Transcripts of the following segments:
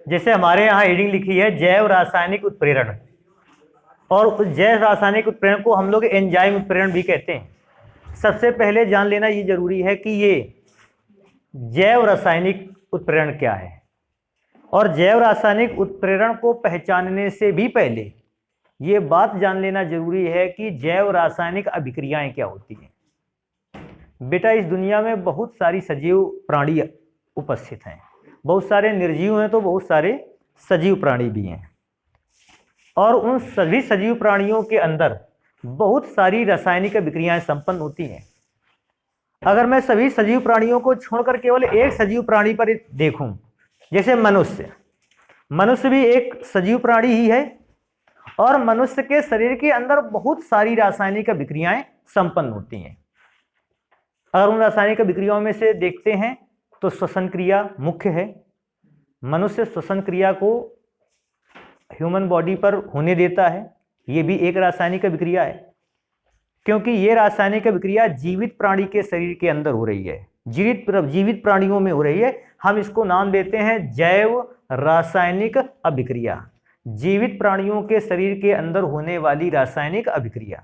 जैसे हमारे यहाँ हेडिंग लिखी है जैव रासायनिक उत्प्रेरण, और उस जैव रासायनिक उत्प्रेरण को हम लोग एंजाइम उत्प्रेरण भी कहते हैं। सबसे पहले जान लेना ये जरूरी है कि ये जैव रासायनिक उत्प्रेरण क्या है, और जैव रासायनिक उत्प्रेरण को पहचानने से भी पहले ये बात जान लेना जरूरी है कि जैव रासायनिक अभिक्रियाएं क्या होती हैं। बेटा, इस दुनिया में बहुत सारी सजीव प्राणी उपस्थित हैं, बहुत सारे निर्जीव हैं तो बहुत सारे सजीव प्राणी भी हैं, और उन सभी सजीव प्राणियों के अंदर बहुत सारी रासायनिक अभिक्रियाएं संपन्न होती हैं। अगर मैं सभी सजीव प्राणियों को छोड़कर केवल एक सजीव प्राणी पर देखूं, जैसे मनुष्य भी एक सजीव प्राणी ही है, और मनुष्य के शरीर के अंदर बहुत सारी रासायनिक अभिक्रियाएं संपन्न होती हैं। अगर उन रासायनिक अभिक्रियाओं में से देखते हैं तो श्वसन क्रिया मुख्य है। मनुष्य श्वसन क्रिया को ह्यूमन बॉडी पर होने देता है, ये भी एक रासायनिक अभिक्रिया है, क्योंकि ये रासायनिक अभिक्रिया जीवित प्राणी के शरीर के अंदर हो रही है, जीवित प्राणियों में हो रही है। हम इसको नाम देते हैं जैव रासायनिक अभिक्रिया, जीवित प्राणियों के शरीर के अंदर होने वाली रासायनिक अभिक्रिया।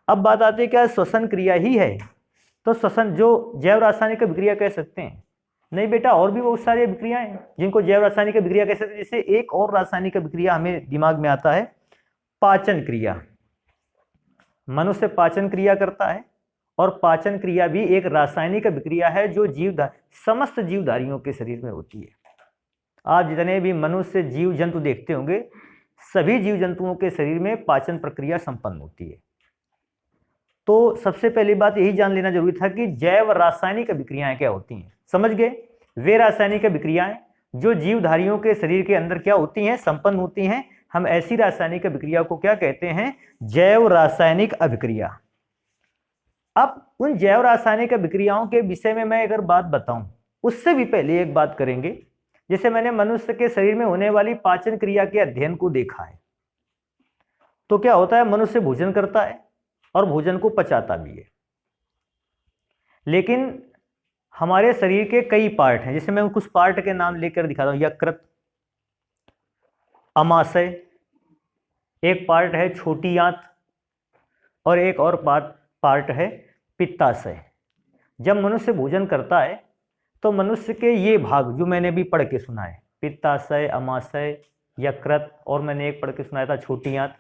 अब बात आती है क्या श्वसन क्रिया ही है तो श्वसन जो जैव रासायनिक अभिक्रिया कह सकते हैं? नहीं बेटा, और भी बहुत सारी अभिक्रियाएं हैं जिनको जैव रासायनिक अभिक्रिया कह सकते हैं। जैसे एक और रासायनिक अभिक्रिया हमें दिमाग में आता है, पाचन क्रिया। मनुष्य पाचन क्रिया करता है, और पाचन क्रिया भी एक रासायनिक अभिक्रिया है जो समस्त जीवधारियों के शरीर में होती है। आप जितने भी मनुष्य जीव जंतु देखते होंगे, सभी जीव जंतुओं के शरीर में पाचन प्रक्रिया संपन्न होती है। तो सबसे पहली बात यही जान लेना जरूरी था कि जैव रासायनिक अभिक्रियाएं क्या होती हैं। समझ गए? वे रासायनिक अभिक्रियाएं जो जीवधारियों के शरीर के अंदर क्या होती हैं, संपन्न होती हैं। हम ऐसी रासायनिक अभिक्रिया को क्या कहते हैं? जैव रासायनिक अभिक्रिया। अब उन जैव रासायनिक अभिक्रियाओं के विषय में मैं अगर बात बताऊं, उससे भी पहले एक बात करेंगे। जैसे मैंने मनुष्य के शरीर में होने वाली पाचन क्रिया के अध्ययन को देखा है, तो क्या होता है, मनुष्य भोजन करता है और भोजन को पचाता भी है। लेकिन हमारे शरीर के कई पार्ट हैं, जैसे मैं कुछ पार्ट के नाम लेकर दिखाता हूं। यकृत, अमाशय, एक पार्ट है छोटी आंत, और एक और पार्ट है पित्ताशय। जब मनुष्य भोजन करता है तो मनुष्य के ये भाग जो मैंने भी पढ़ के सुना है, पित्ताशय, अमाशय, यकृत, और मैंने एक पढ़ के सुनाया था छोटी आंत,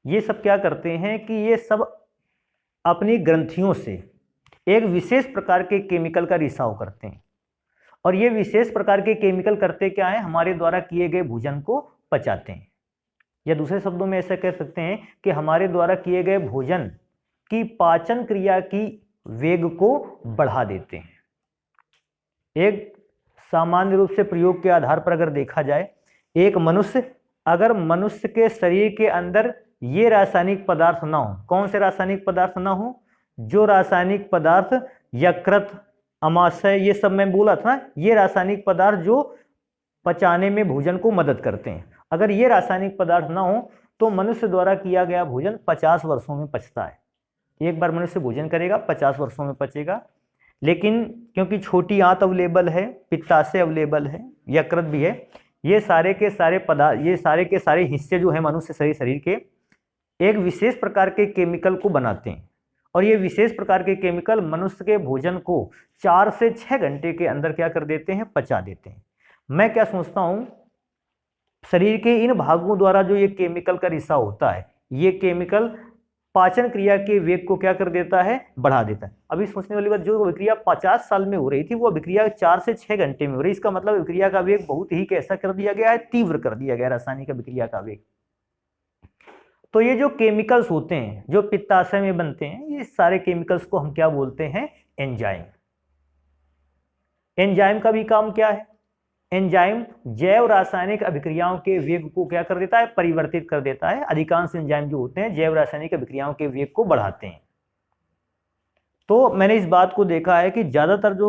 ये सब क्या करते हैं कि ये सब अपनी ग्रंथियों से एक विशेष प्रकार के केमिकल का रिसाव करते हैं। और ये विशेष प्रकार के केमिकल करते क्या है? हमारे द्वारा किए गए भोजन को पचाते हैं, या दूसरे शब्दों में ऐसा कह सकते हैं कि हमारे द्वारा किए गए भोजन की पाचन क्रिया की वेग को बढ़ा देते हैं। एक सामान्य रूप से प्रयोग के आधार पर अगर देखा जाए, एक अगर मनुष्य के शरीर के अंदर ये रासायनिक पदार्थ ना हो, कौन से रासायनिक पदार्थ ना हो? जो रासायनिक पदार्थ यकृत, अमाशय, ये सब मैं बोला था, ये रासायनिक पदार्थ जो पचाने में भोजन को मदद करते हैं। अगर ये रासायनिक पदार्थ ना हो तो मनुष्य द्वारा किया गया भोजन 50 वर्षों में पचता है। एक बार मनुष्य भोजन करेगा, 50 वर्षों में पचेगा। लेकिन क्योंकि छोटी आंत अवेलेबल है, पित्ताशय अवेलेबल है, यकृत भी है, ये सारे के सारे पदार्थ, ये सारे के सारे हिस्से जो है मनुष्य शरीर के एक विशेष प्रकार के केमिकल को बनाते हैं। और ये विशेष प्रकार के केमिकल मनुष्य के भोजन को 4 से 6 घंटे के अंदर क्या कर देते हैं? पचा देते हैं। मैं क्या सोचता हूं, शरीर के इन भागों द्वारा जो ये केमिकल का रिसाव होता है, ये केमिकल पाचन क्रिया के वेग को क्या कर देता है? बढ़ा देता है। अभी सोचने वाली बात, जो अभिक्रिया 50 साल में हो रही थी, वो अभिक्रिया 4 से 6 घंटे में हो रही है। इसका मतलब अभिक्रिया का वेग बहुत ही कैसा कर दिया गया है? तीव्र कर दिया गया रासायनिक अभिक्रिया का वेग। तो ये जो केमिकल्स होते हैं जो पित्ताशय में बनते हैं, ये सारे केमिकल्स को हम क्या बोलते हैं? एंजाइम। एंजाइम का भी काम क्या है? एंजाइम जैव रासायनिक अभिक्रियाओं के वेग को क्या कर देता है? परिवर्तित कर देता है। अधिकांश एंजाइम जो होते हैं जैव रासायनिक अभिक्रियाओं के वेग को बढ़ाते हैं। तो मैंने इस बात को देखा है कि ज्यादातर जो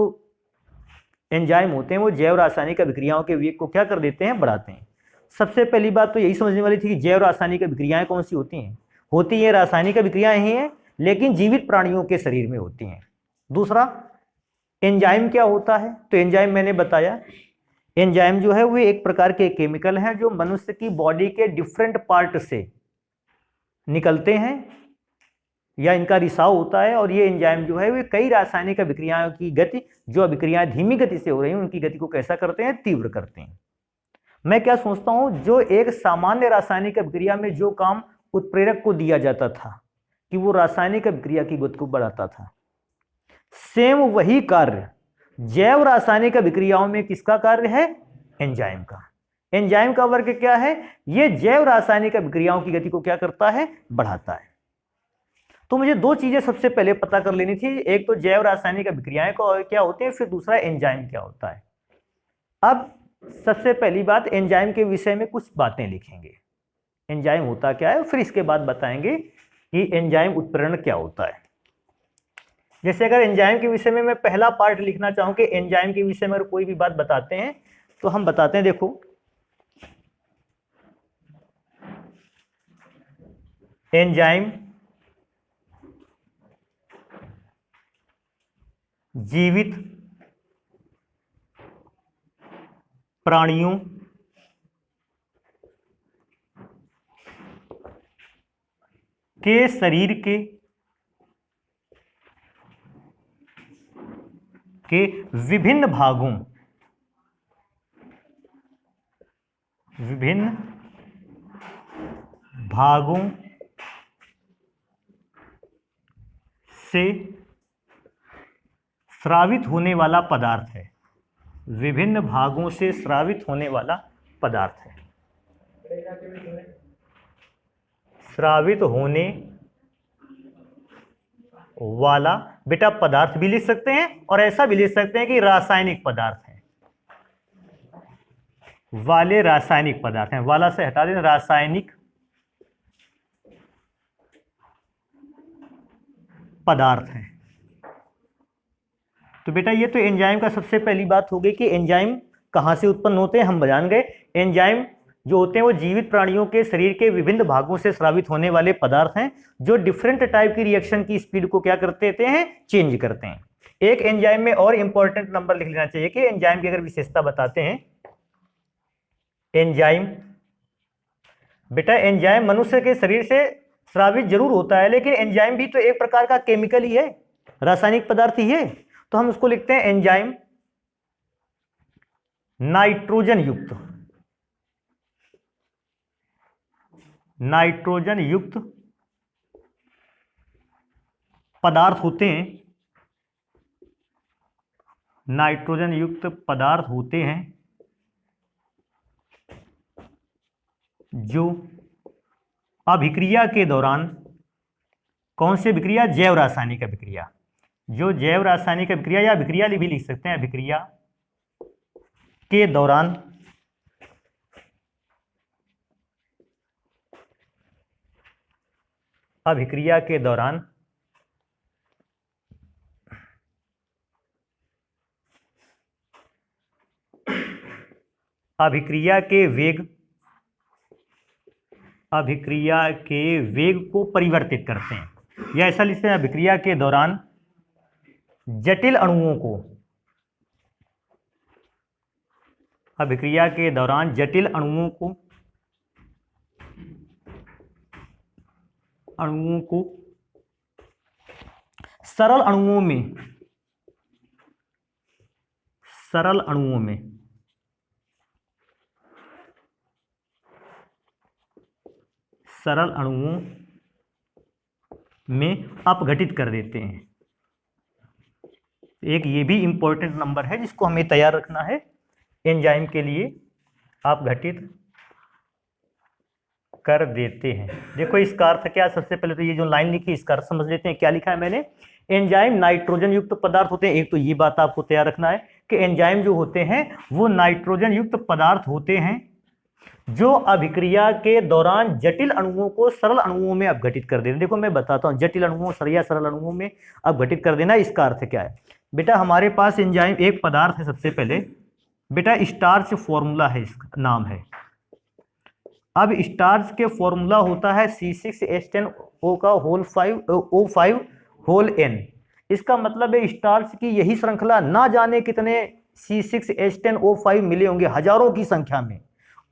एंजाइम होते हैं वो जैव रासायनिक अभिक्रियाओं के वेग को क्या कर देते हैं? बढ़ाते हैं। सबसे पहली बात तो यही समझने वाली थी कि जैव रासायनिक अभिक्रियाएं कौन सी होती हैं? होती हैं रासायनिक अभिक्रियाएं ही हैं, लेकिन जीवित प्राणियों के शरीर में होती हैं। दूसरा, एंजाइम क्या होता है? तो एंजाइम मैंने बताया एंजाइम जो है वो एक प्रकार के केमिकल हैं जो मनुष्य की बॉडी के डिफरेंट पार्ट से निकलते हैं या इनका रिसाव होता है, और ये एंजाइम जो है वे कई रासायनिक अभिक्रियाओं की गति, जो अभिक्रियाएं धीमी गति से हो रही हैं उनकी गति को कैसा करते हैं, तीव्र करते हैं। मैं क्या सोचता हूं, जो एक सामान्य रासायनिक अभिक्रिया में जो काम उत्प्रेरक को दिया जाता था कि वो रासायनिक अभिक्रिया की गति को बढ़ाता था, सेम वही कार्य जैव रासायनिक अभिक्रियाओं में किसका कार्य है, एंजाइम का। एंजाइम का वर्ग क्या है, ये जैव रासायनिक अभिक्रियाओं की गति को क्या करता है, बढ़ाता है। तो मुझे दो चीजें सबसे पहले पता कर लेनी थी, एक तो जैव रासायनिक अभिक्रियाएं क्या होती हैं, फिर दूसरा एंजाइम क्या होता है। अब सबसे पहली बात, एंजाइम के विषय में कुछ बातें लिखेंगे, एंजाइम होता क्या है, फिर इसके बाद बताएंगे कि एंजाइम उत्प्रेरण क्या होता है। जैसे अगर एंजाइम के विषय में मैं पहला पार्ट लिखना चाहूं कि एंजाइम के विषय में अगर कोई भी बात बताते हैं तो हम बताते हैं, देखो एंजाइम जीवित प्राणियों के शरीर के विभिन्न भागों से स्रावित होने वाला पदार्थ है, विभिन्न भागों से स्रावित होने वाला पदार्थ है, स्रावित होने वाला बेटा पदार्थ भी लिख सकते हैं और ऐसा भी लिख सकते हैं कि रासायनिक पदार्थ है, वाले रासायनिक पदार्थ हैं, वाला से हटा दें, रासायनिक पदार्थ हैं। तो बेटा ये तो एंजाइम का सबसे पहली बात हो गई कि एंजाइम कहां से उत्पन्न होते हैं, हम जान गए। एंजाइम जो होते हैं वो जीवित प्राणियों के शरीर के विभिन्न भागों से स्रावित होने वाले पदार्थ हैं जो डिफरेंट टाइप की रिएक्शन की स्पीड को क्या करते हैं, चेंज करते हैं। एक एंजाइम में और इंपॉर्टेंट नंबर लिख लेना चाहिए कि एंजाइम की अगर विशेषता बताते हैं, एंजाइम बेटा एंजाइम मनुष्य के शरीर से स्रावित जरूर होता है, लेकिन एंजाइम भी तो एक प्रकार का केमिकल ही है, रासायनिक पदार्थ ही है। तो हम उसको लिखते हैं एंजाइम नाइट्रोजन युक्त पदार्थ होते हैं, नाइट्रोजन युक्त पदार्थ होते हैं जो अभिक्रिया के दौरान, कौन सी अभिक्रिया, जैव रासायनिक अभिक्रिया, जो जैव रासायनिक अभिक्रिया या अभिक्रिया भी लिख सकते हैं, अभिक्रिया के दौरान अभिक्रिया के दौरान अभिक्रिया के वेग को परिवर्तित करते हैं, या ऐसा लिखते हैं अभिक्रिया के दौरान जटिल अणुओं को, अभिक्रिया के दौरान जटिल अणुओं को सरल अणुओं में अपघटित कर देते हैं। एक ये भी इंपॉर्टेंट नंबर है जिसको हमें तैयार रखना है एंजाइम के लिए, अपघटित कर देते हैं। देखो इसका अर्थ क्या, सबसे पहले तो ये जो लाइन लिखी इसका अर्थ समझ लेते हैं। क्या लिखा है मैंने, एंजाइम नाइट्रोजन युक्त पदार्थ होते हैं। एक तो ये बात आपको तैयार रखना है कि एंजाइम जो होते हैं वो नाइट्रोजन युक्त पदार्थ होते हैं जो अभिक्रिया के दौरान जटिल अणुओं को सरल अणुओं में अपघटित कर देते हैं। देखो मैं बताता हूं, जटिल अणुओं या सरल अणुओं में अपघटित कर देना, इसका अर्थ क्या है बेटा। हमारे पास एंजाइम एक पदार्थ है, सबसे पहले बेटा स्टार्च फॉर्मूला है, इसका नाम है। अब स्टार्च के फॉर्मूला होता है C6H10O का होल 5 O5 होल N। इसका मतलब है स्टार्च की यही श्रृंखला ना जाने कितने C6H10O5 मिले होंगे हजारों की संख्या में,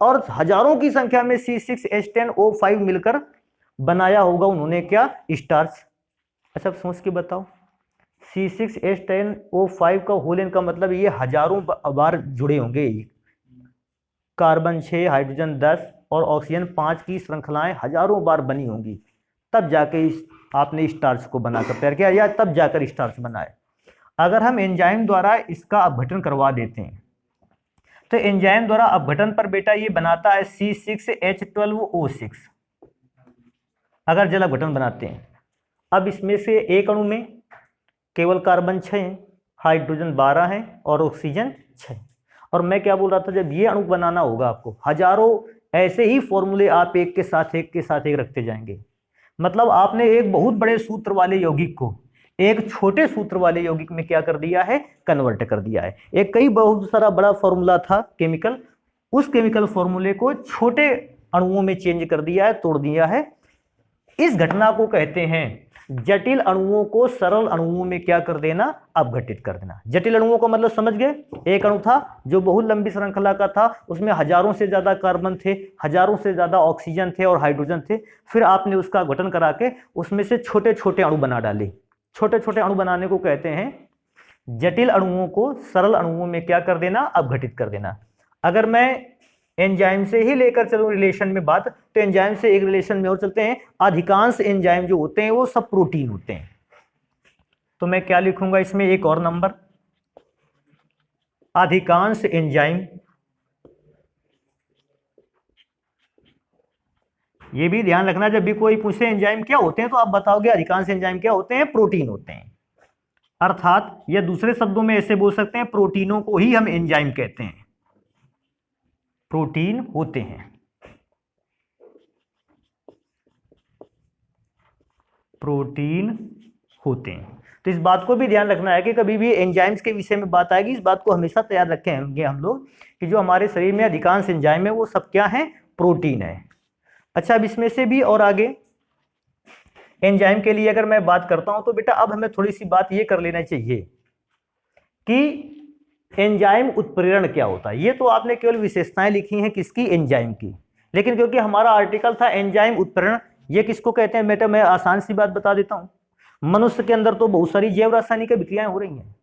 और हजारों की संख्या में C6H10O5 मिलकर बनाया होगा उन्होंने क्या, स्टार्च। अच्छा सोच के बताओ, C6H10O5 का होल एन का मतलब ये हजारों बार जुड़े होंगे, कार्बन 6, हाइड्रोजन 10 और ऑक्सीजन 5 की श्रृंखलाएं हजारों बार बनी होंगी, तब जाके आपने स्टार्च को बनाकर तैयार किया, या तब जाकर स्टार्च बनाए। अगर हम एंजाइम द्वारा इसका अपघटन करवा देते हैं तो एंजाइम द्वारा अपघटन पर बेटा ये बनाता है C6H12O6, अगर जल अपघटन बनाते हैं। अब इसमें से एक अणु में केवल कार्बन 6 है, हाइड्रोजन 12 है और ऑक्सीजन 6। और मैं क्या बोल रहा था, जब ये अणु बनाना होगा आपको हजारों ऐसे ही फॉर्मूले आप एक के साथ एक रखते जाएंगे। मतलब आपने एक बहुत बड़े सूत्र वाले यौगिक को एक छोटे सूत्र वाले यौगिक में क्या कर दिया है, कन्वर्ट कर दिया है। एक कई बहुत सारा बड़ा फॉर्मूला था केमिकल, उस केमिकल फॉर्मूले को छोटे अणुओं में चेंज कर दिया है, तोड़ दिया है। इस घटना को कहते हैं जटिल अणुओं को सरल अणुओं में क्या कर देना, अपघटित कर देना। जटिल अणुओं का मतलब समझ गए, एक अणु था जो बहुत लंबी श्रृंखला का था, उसमें हजारों से ज्यादा कार्बन थे, हजारों से ज्यादा ऑक्सीजन थे और हाइड्रोजन थे, फिर आपने उसका गठन करा के उसमें से छोटे छोटे अणु बना डाले। छोटे छोटे अणु बनाने को कहते हैं जटिल अणुओं को सरल अणुओं में क्या कर देना, अपघटित कर देना। अगर मैं एंजाइम से ही लेकर चलूं रिलेशन में बात, तो एंजाइम से एक रिलेशन में और चलते हैं। अधिकांश एंजाइम जो होते हैं वो सब प्रोटीन होते हैं। तो मैं क्या लिखूंगा इसमें, एक और नंबर, अधिकांश एंजाइम, ये भी ध्यान रखना जब भी कोई पूछे एंजाइम क्या होते हैं तो आप बताओगे अधिकांश एंजाइम क्या होते हैं, प्रोटीन होते हैं। अर्थात या दूसरे शब्दों में ऐसे बोल सकते हैं, प्रोटीनों को ही हम एंजाइम कहते हैं, प्रोटीन होते हैं, प्रोटीन होते हैं। तो इस बात को भी ध्यान रखना है कि कभी भी एंजाइम्स के विषय में बात आएगी, इस बात को हमेशा तैयार रखेंगे हम लोग कि जो हमारे शरीर में अधिकांश एंजाइम है वो सब क्या है, प्रोटीन है। अच्छा अब इसमें से भी और आगे एंजाइम के लिए अगर मैं बात करता हूं तो बेटा अब हमें थोड़ी सी बात ये कर लेना चाहिए कि एंजाइम उत्प्रेरण क्या होता है। ये तो आपने केवल विशेषताएं लिखी हैं किसकी, एंजाइम की, लेकिन क्योंकि हमारा आर्टिकल था एंजाइम उत्प्रेरण, ये किसको कहते हैं बेटा, मैं आसान सी बात बता देता हूं। मनुष्य के अंदर तो बहुत सारी जैव रासायनिक विक्रियाएं हो रही हैं।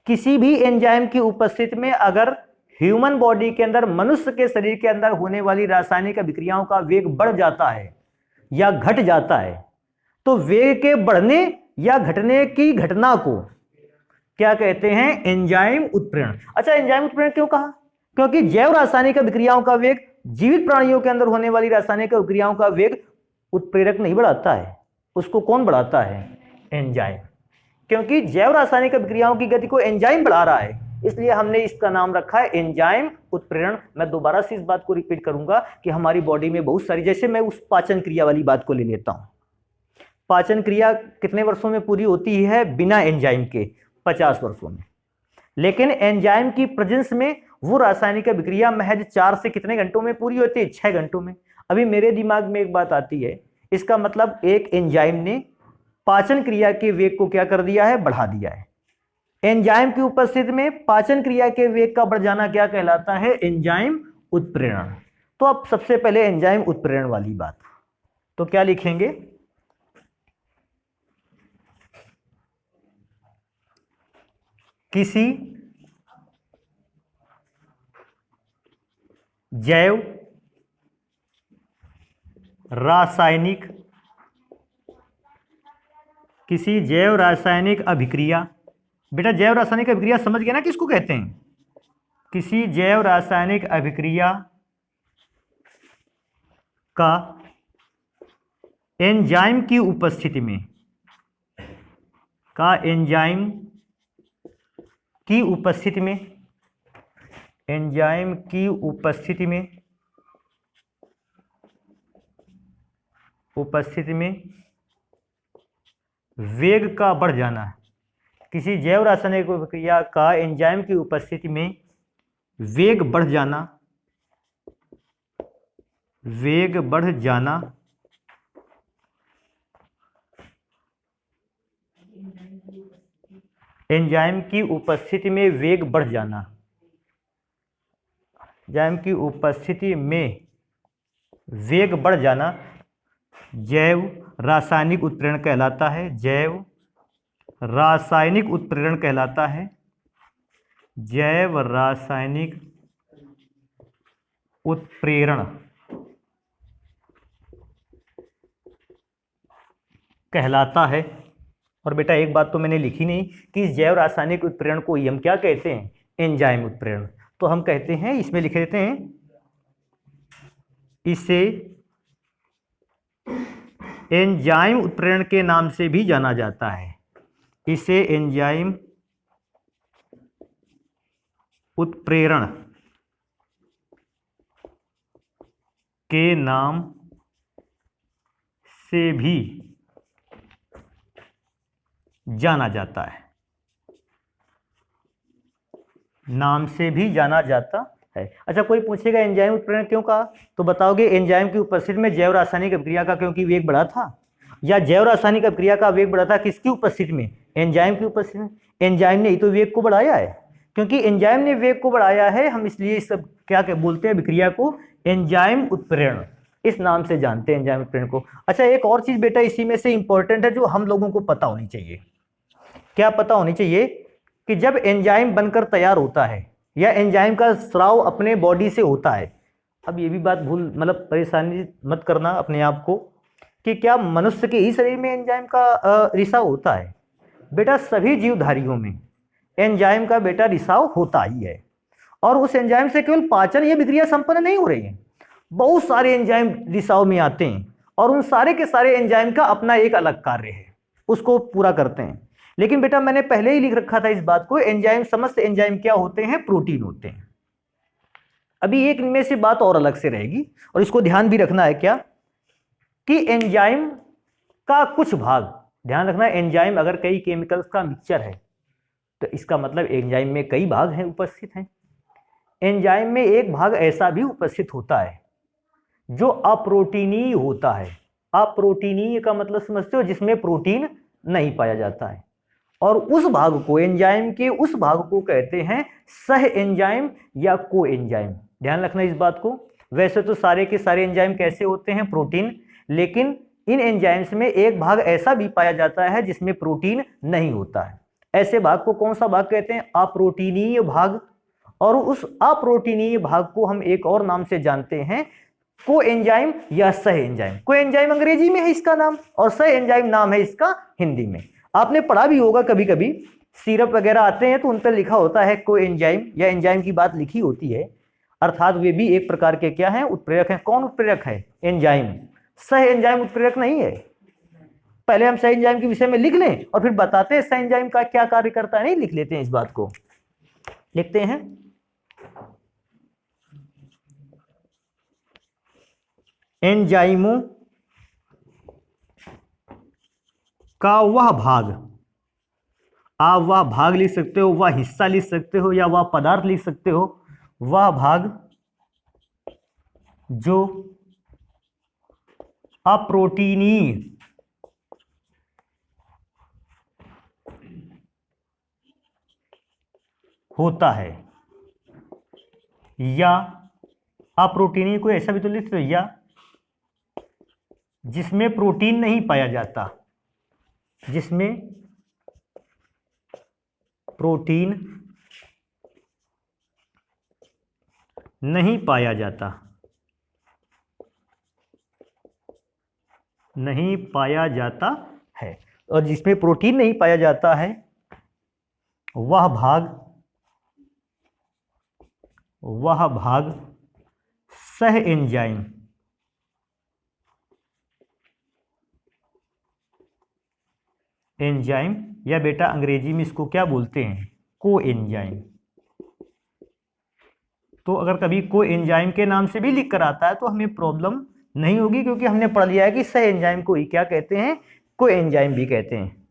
किसी भी एंजाइम की उपस्थिति में अगर ह्यूमन बॉडी के अंदर, मनुष्य के शरीर के अंदर होने वाली रासायनिक विक्रियाओं का वेग बढ़ जाता है या घट जाता है, तो वेग के बढ़ने या घटने की घटना को क्या कहते हैं, एंजाइम उत्प्रेरण। अच्छा एंजाइम उत्प्रेरण क्यों कहा, क्योंकि जैव रासायनिक विक्रियाओं का वेग, जीवित प्राणियों के अंदर होने वाली रासायनिक विक्रियाओं का वेग उत्प्रेरक नहीं बढ़ाता है, उसको कौन बढ़ाता है, एंजाइम। क्योंकि जैव रासायनिक विक्रियाओं की गति को एंजाइम बढ़ा रहा है, इसलिए हमने इसका नाम रखा है एंजाइम उत्प्रेरण। मैं दोबारा से इस बात को रिपीट करूंगा कि हमारी बॉडी में बहुत सारी, जैसे मैं उस पाचन क्रिया वाली बात को ले लेता हूं। पाचन क्रिया कितने वर्षों में पूरी होती है बिना एंजाइम के, 50 वर्षों में। लेकिन एंजाइम की प्रेजेंस में वो रासायनिक विक्रिया महज 4 से कितने घंटों में पूरी होती है, 6 घंटों में। अभी मेरे दिमाग में एक बात आती है, इसका मतलब एक एंजाइम ने पाचन क्रिया के वेग को क्या कर दिया है, बढ़ा दिया है। एंजाइम की उपस्थिति में पाचन क्रिया के वेग का बढ़ जाना क्या कहलाता है, एंजाइम उत्प्रेरण। तो अब सबसे पहले एंजाइम उत्प्रेरण वाली बात, तो क्या लिखेंगे, किसी जैव रासायनिक, किसी जैव रासायनिक अभिक्रिया, बेटा जैव रासायनिक अभिक्रिया समझ गए ना किसको कहते हैं, किसी जैव रासायनिक अभिक्रिया का एंजाइम की उपस्थिति में, का एंजाइम की उपस्थिति में, एंजाइम की उपस्थिति में, वेग का बढ़ जाना। किसी जैव रासायनिक प्रक्रिया का एंजाइम की उपस्थिति में वेग बढ़ जाना, वेग बढ़ जाना एंजाइम की उपस्थिति में वेग बढ़ जाना, एंजाइम की उपस्थिति में वेग बढ़ जाना जैव रासायनिक उत्प्रेरण कहलाता है। जैव रासायनिक उत्प्रेरण कहलाता है। जैव रासायनिक उत्प्रेरण कहलाता है। और बेटा एक बात तो मैंने लिखी नहीं कि इस जैव रासायनिक उत्प्रेरण को ही हम क्या कहते हैं, एंजाइम उत्प्रेरण। तो हम कहते हैं, इसमें लिख देते हैं, इसे एंजाइम उत्प्रेरण के नाम से भी जाना जाता है। इसे एंजाइम उत्प्रेरण के नाम से भी जाना जाता है। नाम से भी जाना जाता है। अच्छा, कोई पूछेगा एंजाइम उत्प्रेरण क्यों कहा, तो बताओगे एंजाइम की उपस्थिति में जैव रासायनिक अभिक्रिया का क्योंकि वेग बढ़ा था, या जैव रासायनिक अभिक्रिया का वेग बढ़ा था किसकी उपस्थिति में, एंजाइम की उपस्थिति में। एंजाइम ने ही तो वेग को बढ़ाया है, क्योंकि एंजाइम ने वेग को बढ़ाया है, हम इसलिए इस सब क्या बोलते हैं अभिक्रिया को, एंजाइम उत्प्रेरण, इस नाम से जानते हैं एंजाइम उत्प्रेरण को। अच्छा, एक और चीज बेटा इसी में से इंपॉर्टेंट है जो हम लोगों को पता होनी चाहिए। क्या पता होनी चाहिए कि जब एंजाइम बनकर तैयार होता है या एंजाइम का स्राव अपने बॉडी से होता है, अब ये भी बात भूल मतलब परेशानी मत करना अपने आप को कि क्या मनुष्य के ही शरीर में एंजाइम का रिसाव होता है। बेटा सभी जीवधारियों में एंजाइम का बेटा रिसाव होता ही है, और उस एंजाइम से केवल पाचन या विक्रिया संपन्न नहीं हो रही है, बहुत सारे एंजाइम रिसाव में आते हैं और उन सारे के सारे एंजाइम का अपना एक अलग कार्य है, उसको पूरा करते हैं। लेकिन बेटा मैंने पहले ही लिख रखा था इस बात को, एंजाइम समस्त एंजाइम क्या होते हैं, प्रोटीन होते हैं। अभी एक इनमें से बात और अलग से रहेगी और इसको ध्यान भी रखना है क्या कि एंजाइम का कुछ भाग, ध्यान रखना एंजाइम अगर कई केमिकल्स का मिक्सचर है तो इसका मतलब एंजाइम में कई भाग हैं उपस्थित हैं। एंजाइम में एक भाग ऐसा भी उपस्थित होता है जो अप्रोटीनीय होता है। अप्रोटीनीय का मतलब समझते हो, जिसमें प्रोटीन नहीं पाया जाता है, और उस भाग को, एंजाइम के उस भाग को कहते हैं सह एंजाइम या को एंजाइम। ध्यान रखना इस बात को। वैसे तो सारे के सारे एंजाइम कैसे होते हैं, प्रोटीन, लेकिन इन एंजाइम्स में एक भाग ऐसा भी पाया जाता है जिसमें प्रोटीन नहीं होता है। ऐसे भाग को कौन सा भाग कहते हैं, अप्रोटीनीय भाग। और उस अप्रोटीनीय भाग को हम एक और नाम से जानते हैं, को एंजाइम या सह एंजाइम। को एंजाइम अंग्रेजी में है इसका नाम, और सह एंजाइम नाम है इसका हिंदी में। आपने पढ़ा भी होगा कभी कभी, सिरप वगैरह आते हैं तो उन पर लिखा होता है को एंजाइम या एंजाइम की बात लिखी होती है, अर्थात वे भी एक प्रकार के क्या हैं, उत्प्रेरक हैं। कौन उत्प्रेरक है, एंजाइम। सह एंजाइम उत्प्रेरक नहीं है। पहले हम सह एंजाइम के विषय में लिख लें और फिर बताते हैं सह एंजाइम का क्या कार्य करता है। नहीं लिख लेते हैं इस बात को, लिखते हैं। एंजाइमों का वह भाग, आप वह भाग लिख सकते हो, वह हिस्सा लिख सकते हो, या वह पदार्थ लिख सकते हो, वह भाग जो अप्रोटीनीय होता है, या अप्रोटीनीय को ऐसा भी तो लिख सकते हो, या जिसमें प्रोटीन नहीं पाया जाता, जिसमें प्रोटीन नहीं पाया जाता, नहीं पाया जाता है। और जिसमें प्रोटीन नहीं पाया जाता है वह भाग सह एंजाइम या बेटा अंग्रेजी में इसको क्या बोलते हैं, को एंजाइम। तो अगर कभी को एंजाइम के नाम से भी लिख कर आता है तो हमें प्रॉब्लम नहीं होगी, क्योंकि हमने पढ़ लिया है कि सह एंजाइम को ही क्या कहते हैं, को एंजाइम भी कहते हैं।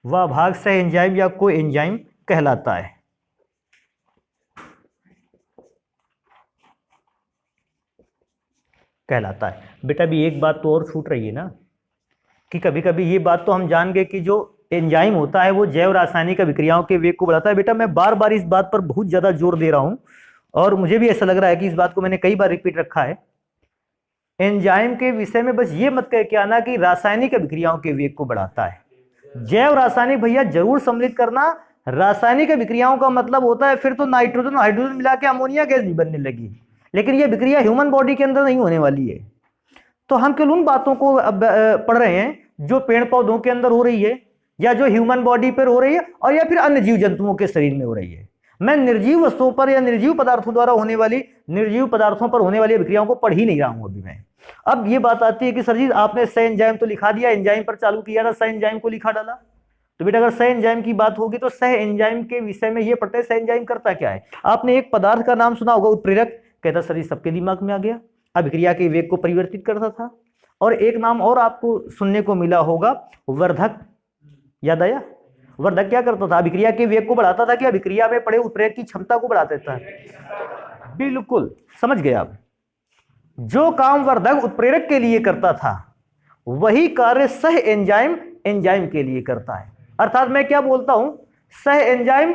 वह भाग सह एंजाइम या को एंजाइम कहलाता है। बेटा भी एक बात तो और छूट रही है ना, कि कभी कभी ये बात तो हम जान गए कि जो एंजाइम होता है वो जैव रासायनिक अभिक्रियाओं के वेग को बढ़ाता है। बेटा मैं बार बार इस बात पर बहुत ज्यादा जोर दे रहा हूं और मुझे भी ऐसा लग रहा है कि इस बात को मैंने कई बार रिपीट रखा है। एंजाइम के विषय में बस ये मत कह के आना कि रासायनिक अभिक्रियाओं के वेग को बढ़ाता है। जैव रासायनिक भैया जरूर सम्मिलित करना। रासायनिक अभिक्रियाओं का मतलब होता है फिर तो नाइट्रोजन हाइड्रोजन मिला के अमोनिया गैस भी बनने लगी, लेकिन ये अभिक्रिया ह्यूमन बॉडी के अंदर नहीं होने वाली है। तो हम केवल उन बातों को पढ़ रहे हैं जो पेड़ पौधों के अंदर हो रही है या जो ह्यूमन बॉडी पर हो रही है और या फिर अन्य जीव जंतुओं के शरीर में हो रही है। मैं निर्जीव वस्तुओं पर या निर्जीव पदार्थों द्वारा होने वाली निर्जीव पदार्थों पर होने वाली अभिक्रियाओं को पढ़ ही नहीं रहा हूं अभी मैं। अब ये बात आती है कि सर जी आपने सह एंजाइम तो लिखा दिया, एंजाइम पर चालू किया था, सह एंजाइम को लिखा डाला। तो बेटा अगर सह एंजाइम की बात होगी तो सह एंजाइम के विषय में ये पढ़ते हैं सह एंजाइम करता क्या है। आपने एक पदार्थ का नाम सुना होगा उत्प्रेरक, कहता सर जी सबके दिमाग में आ गया, अभिक्रिया के वेग को परिवर्तित करता था। और एक नाम और आपको सुनने को मिला होगा वर्धक, याद आया? वर्धक क्या करता था? अभिक्रिया के वेग को बढ़ाता था कि अभिक्रिया में पड़े उत्प्रेरक की क्षमता को बढ़ा देता है? बिल्कुल समझ गए आप। जो काम वर्धक उत्प्रेरक के लिए करता था वही कार्य सह एंजाइम एंजाइम के लिए करता है। अर्थात मैं क्या बोलता हूं, सह एंजाइम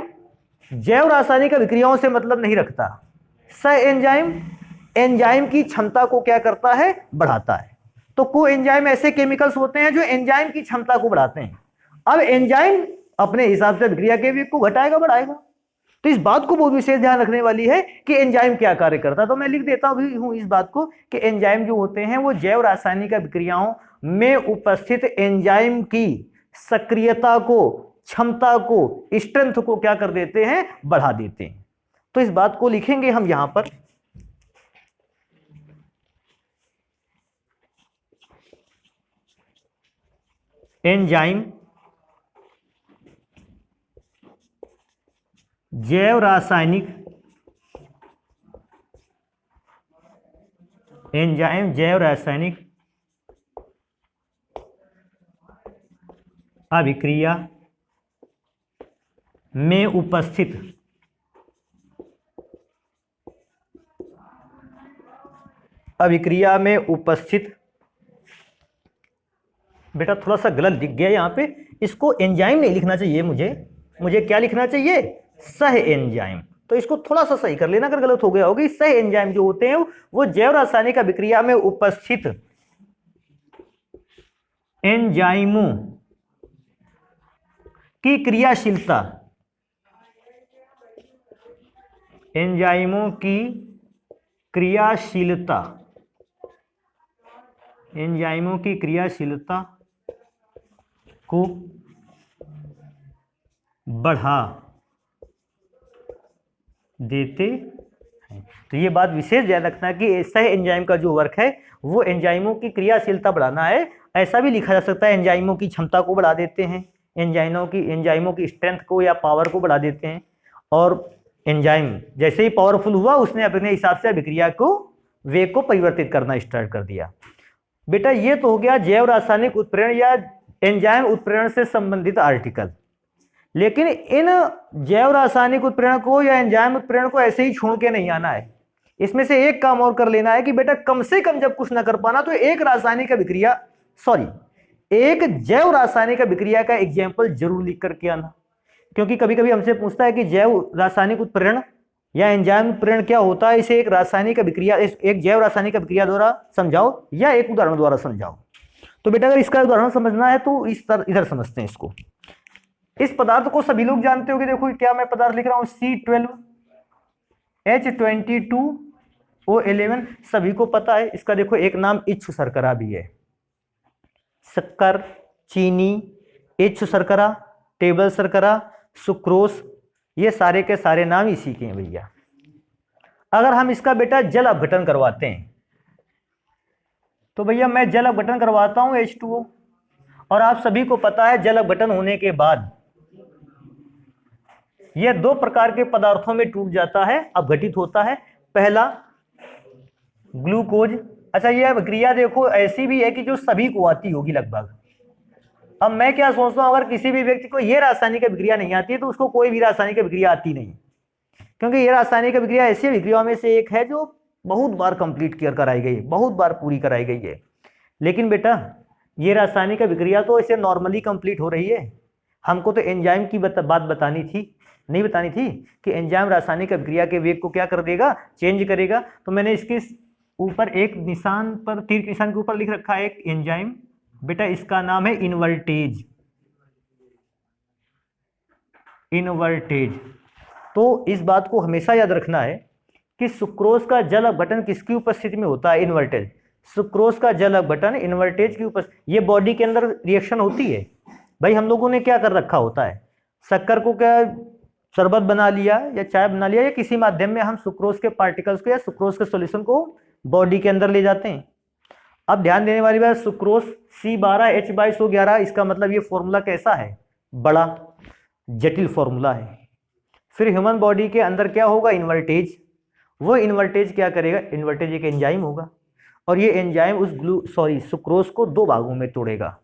जैव रासायनिक अभिक्रियाओं से मतलब नहीं रखता, सह एंजाइम एंजाइम की क्षमता को क्या करता है? बढ़ाता है। तो को एंजाइम ऐसे केमिकल्स होते हैं जो एंजाइम की क्षमता को बढ़ाते हैं। अब एंजाइम अपने हिसाब से अभिक्रिया के वेग को घटाएगा बढ़ाएगा। तो इस बात को बहुत विशेष ध्यान रखने वाली है कि एंजाइम क्या कार्य करता है। तो मैं लिख देता हूं इस बात को कि एंजाइम जो होते हैं वो जैव रासायनिक अभिक्रियाओं में उपस्थित एंजाइम की सक्रियता को, क्षमता को, स्ट्रेंथ को क्या कर देते हैं? बढ़ा देते हैं। तो इस बात को लिखेंगे हम यहां पर। एंजाइम जैव रासायनिक, एंजाइम जैव रासायनिक अभिक्रिया में उपस्थित बेटा थोड़ा सा गलत लिख गया यहां पे, इसको एंजाइम नहीं लिखना चाहिए, मुझे क्या लिखना चाहिए? सह एंजाइम। तो इसको थोड़ा सा सही कर लेना अगर गलत हो गया होगा। सह एंजाइम जो होते हैं वो जैव रासायनिक अभिक्रिया में उपस्थित एंजाइमों की क्रियाशीलता, एंजाइमों की क्रियाशीलता, एंजाइमों की क्रियाशीलता को बढ़ा देते हैं। तो ये बात विशेष ध्यान रखना कि सह एंजाइम का जो वर्क है वो एंजाइमों की क्रियाशीलता बढ़ाना है। ऐसा भी लिखा जा सकता है एंजाइमों की क्षमता को बढ़ा देते हैं, एंजाइमों की स्ट्रेंथ को या पावर को बढ़ा देते हैं। और एंजाइम जैसे ही पावरफुल हुआ उसने अपने हिसाब से अभिक्रिया को, वेग को परिवर्तित करना स्टार्ट कर दिया। बेटा ये तो हो गया जैव रासायनिक उत्प्रेरण या एंजाइम उत्प्रेरण से संबंधित आर्टिकल। लेकिन इन जैव रासायनिक उत्प्रेरण को या एंजाइम उत्प्रेरण को ऐसे ही छोड़ के नहीं आना है। इसमें से एक काम और कर लेना है कि बेटा कम से कम जब कुछ ना कर पाना तो एक जैव रासायनिक अभिक्रिया का एग्जाम्पल जरूर लिख करके आना। क्योंकि कभी कभी हमसे पूछता है कि जैव रासायनिक उत्प्रेरण या एंजाइम उत्प्रेरण क्या होता है, इसे एक रासायनिक अभिक्रिया, एक जैव रासायनिक अभिक्रिया द्वारा समझाओ या एक उदाहरण द्वारा समझाओ। तो बेटा अगर इसका उदाहरण समझना है तो इधर समझते हैं इसको। इस पदार्थ को सभी लोग जानते होंगे। देखो क्या मैं पदार्थ लिख रहा हूं, C12H22O11, सभी को पता है। इसका देखो एक नाम इच्छु शर्करा भी है। शक्कर, चीनी, इच्छु शर्करा, टेबल शर्करा, सुक्रोस, ये सारे के सारे नाम इसी के हैं भैया। अगर हम इसका बेटा जल अपघटन करवाते हैं तो भैया मैं जल अपघटन करवाता हूं H2O, और आप सभी को पता है जल अपघटन होने के बाद यह दो प्रकार के पदार्थों में टूट जाता है, अपघटित होता है। पहला ग्लूकोज। अच्छा यह अभिक्रिया देखो ऐसी भी है कि जो सभी को आती होगी लगभग। अब मैं क्या सोचता हूं, अगर किसी भी व्यक्ति को यह रासायनिक अभिक्रिया नहीं आती है तो उसको कोई भी रासायनिक अभिक्रिया आती नहीं, क्योंकि यह रासायनिक अभिक्रिया ऐसी अभिक्रियाओं में से एक है जो बहुत बार कंप्लीट कराई गई है, बहुत बार पूरी कराई गई है। लेकिन बेटा ये रासायनिक अभिक्रिया तो इसे नॉर्मली कंप्लीट हो रही है, हमको तो एंजाइम की बात बतानी थी, नहीं बतानी थी कि एंजाइम रासायनिक अभिक्रिया के वेग को क्या कर देगा, चेंज करेगा। तो मैंने इसके ऊपर एक निशान पर, तीर के निशान के ऊपर लिख रखा है एक एंजाइम, बेटा इसका नाम है इनवर्टेज। इनवर्टेज। तो इस बात को हमेशा याद रखना है कि सुक्रोज का जल अपघटन किसकी उपस्थिति में होता है, इनवर्टेज। सुक्रोज का जल अपघटन इनवर्टेज की उपस्थिति, ये बॉडी के अंदर रिएक्शन होती है। भाई हम लोगों ने क्या कर रखा होता है, शक्कर को क्या शरबत बना लिया या चाय बना लिया, या किसी माध्यम में हम सुक्रोज के पार्टिकल्स को या सुक्रोज के सॉल्यूशन को बॉडी के अंदर ले जाते हैं। अब ध्यान देने वाली बात, सुक्रोज C12H22O11, इसका मतलब ये फॉर्मूला कैसा है, बड़ा जटिल फॉर्मूला है। फिर ह्यूमन बॉडी के अंदर क्या होगा, इनवर्टेज। वो इनवर्टेज क्या करेगा, इनवर्टेज एक एंजाइम होगा, और ये एंजाइम उस सुक्रोज को दो भागों में तोड़ेगा,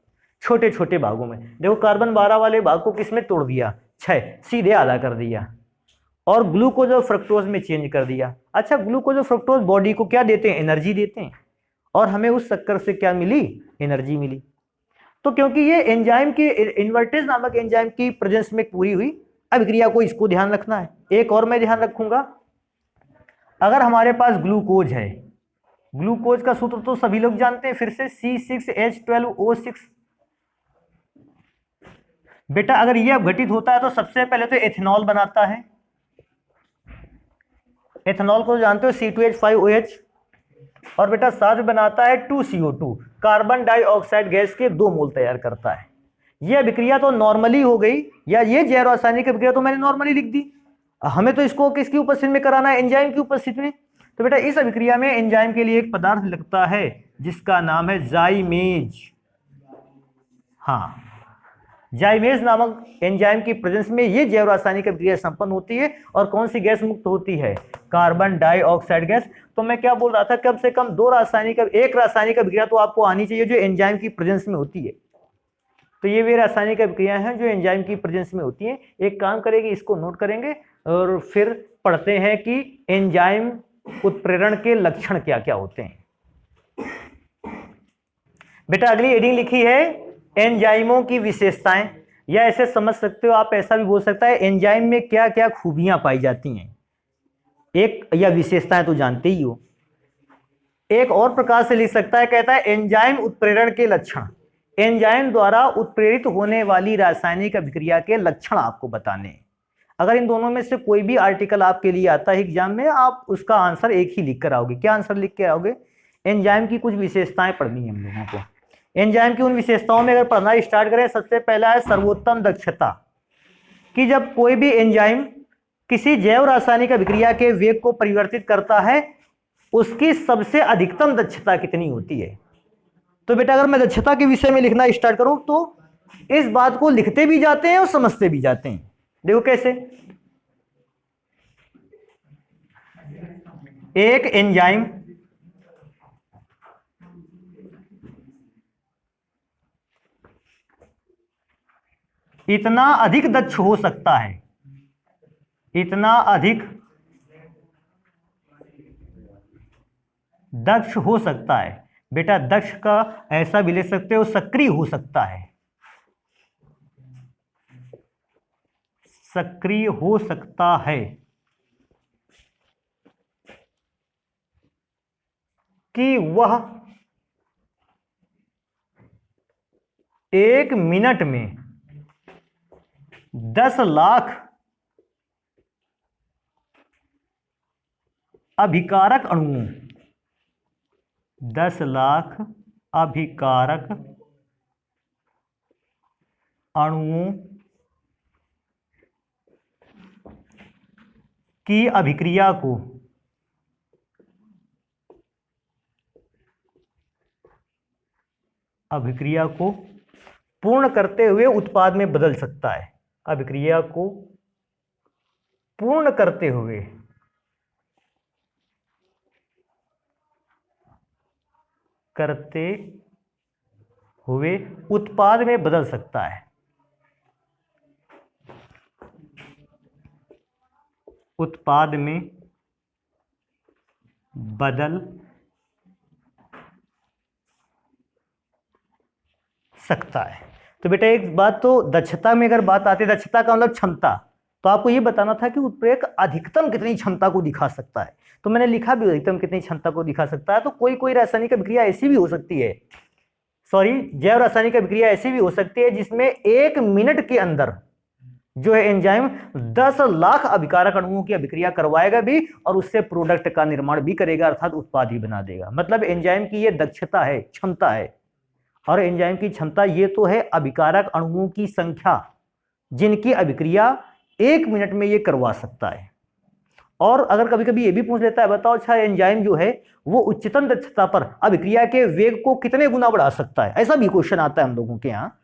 छोटे छोटे भागों में। देखो कार्बन 12 वाले भाग को किसमें तोड़ दिया, 6, सीधे आधा कर दिया, और ग्लूकोज और फ्रक्टोज में चेंज कर दिया। अच्छा, ग्लूकोज और फ्रक्टोज बॉडी को क्या देते हैं, एनर्जी देते हैं, और हमें उस शक्कर से क्या मिली, एनर्जी मिली। तो क्योंकि ये एंजाइम की, इन्वर्टेज नामक एंजाइम की प्रेजेंस में पूरी हुई अभिक्रिया को, इसको ध्यान रखना है। एक और मैं ध्यान रखूंगा, अगर हमारे पास ग्लूकोज है, ग्लूकोज का सूत्र तो सभी लोग जानते हैं, फिर से C6H12O6। बेटा अगर यह अपघटित होता है तो सबसे पहले तो एथेनॉल बनाता है। एथेनॉल को जानते हो, C2H5OH, और बेटा साथ में बनाता है 2CO2, कार्बन डाइऑक्साइड गैस के 2 मोल तैयार करता है। यह अभिक्रिया तो नॉर्मली हो गई, या ये जैव रासायनिक अभिक्रिया तो मैंने नॉर्मली लिख दी। हमें तो इसको किसकी उपस्थिति में कराना है, एंजाइम की उपस्थिति में। तो बेटा इस अभिक्रिया में एंजाइम के लिए एक पदार्थ लगता है जिसका नाम है जाइमेज। हाँ, जाइमेज नामक एंजाइम की प्रेजेंस में ये जैव रासायनिक अभिक्रिया संपन्न होती है, और कौन सी गैस मुक्त होती है, कार्बन डाइऑक्साइड गैस। तो मैं क्या बोल रहा था, कम से कम एक रासायनिक अभिक्रिया तो आपको आनी चाहिए जो एंजाइम की प्रेजेंस में होती है। तो ये वे रासायनिक अभिक्रियाएं हैं जो एंजाइम की प्रेजेंस में होती हैं। एक काम करेंगे, इसको नोट करेंगे और फिर पढ़ते हैं कि एंजाइम उत्प्रेरण के लक्षण क्या क्या होते हैं। बेटा अगली हेडिंग लिखी है एंजाइमों की विशेषताएं, या ऐसे समझ सकते हो आप, ऐसा भी बोल सकता है एंजाइम में क्या क्या खूबियां पाई जाती हैं। एक या विशेषताएं तो जानते ही हो, एक और प्रकार से लिख सकता है, कहता है एंजाइम उत्प्रेरण के लक्षण, एंजाइम द्वारा उत्प्रेरित होने वाली रासायनिक अभिक्रिया के लक्षण आपको बताने। अगर इन दोनों में से कोई भी आर्टिकल आपके लिए आता है एग्जाम में, आप उसका आंसर एक ही लिख कर आओगे। क्या आंसर लिख के आओगे, एंजाइम की कुछ विशेषताएं पढ़नी है हम लोगों को। एंजाइम की उन विशेषताओं में अगर पढ़ना स्टार्ट करें, सबसे पहला है सर्वोत्तम दक्षता, कि जब कोई भी एंजाइम किसी जैव रासायनिक अभिक्रिया के वेग को परिवर्तित करता है, उसकी सबसे अधिकतम दक्षता कितनी होती है। तो बेटा अगर मैं दक्षता के विषय में लिखना स्टार्ट करूं तो इस बात को लिखते भी जाते हैं और समझते भी जाते हैं। देखो कैसे, एक एंजाइम इतना अधिक दक्ष हो सकता है, इतना अधिक दक्ष हो सकता है। बेटा दक्ष का ऐसा भी ले सकते हो, सक्रिय हो सकता है, सक्रिय हो सकता है, कि वह 1 मिनट में 10 लाख अभिकारक अणुओं, 10 लाख अभिकारक अणुओं की अभिक्रिया को पूर्ण करते हुए उत्पाद में बदल सकता है। अभिक्रिया को पूर्ण करते हुए उत्पाद में बदल सकता है, उत्पाद में बदल सकता है। तो बेटा एक बात तो दक्षता में अगर बात आती है, दक्षता का मतलब क्षमता, तो आपको ये बताना था कि उत्प्रेरक अधिकतम कितनी क्षमता को दिखा सकता है। तो मैंने लिखा भी अधिकतम कितनी क्षमता को दिखा सकता है। तो कोई कोई रासायनिक अभिक्रिया ऐसी भी हो सकती है, सॉरी जैव रासायनिक अभिक्रिया ऐसी भी हो सकती है जिसमें 1 मिनट के अंदर जो है एंजाइम 10 लाख अभिकारक अणुओं की अभिक्रिया करवाएगा भी और उससे प्रोडक्ट का निर्माण भी करेगा, अर्थात उत्पाद ही बना देगा। मतलब एंजाइम की ये दक्षता है, क्षमता है। और एंजाइम की क्षमता ये तो है अभिकारक अणुओं की संख्या जिनकी अभिक्रिया 1 मिनट में ये करवा सकता है। और अगर कभी कभी ये भी पूछ लेता है, बताओ अच्छा एंजाइम जो है वो उच्चतम दक्षता पर अभिक्रिया के वेग को कितने गुना बढ़ा सकता है। ऐसा भी क्वेश्चन आता है हम लोगों के यहाँ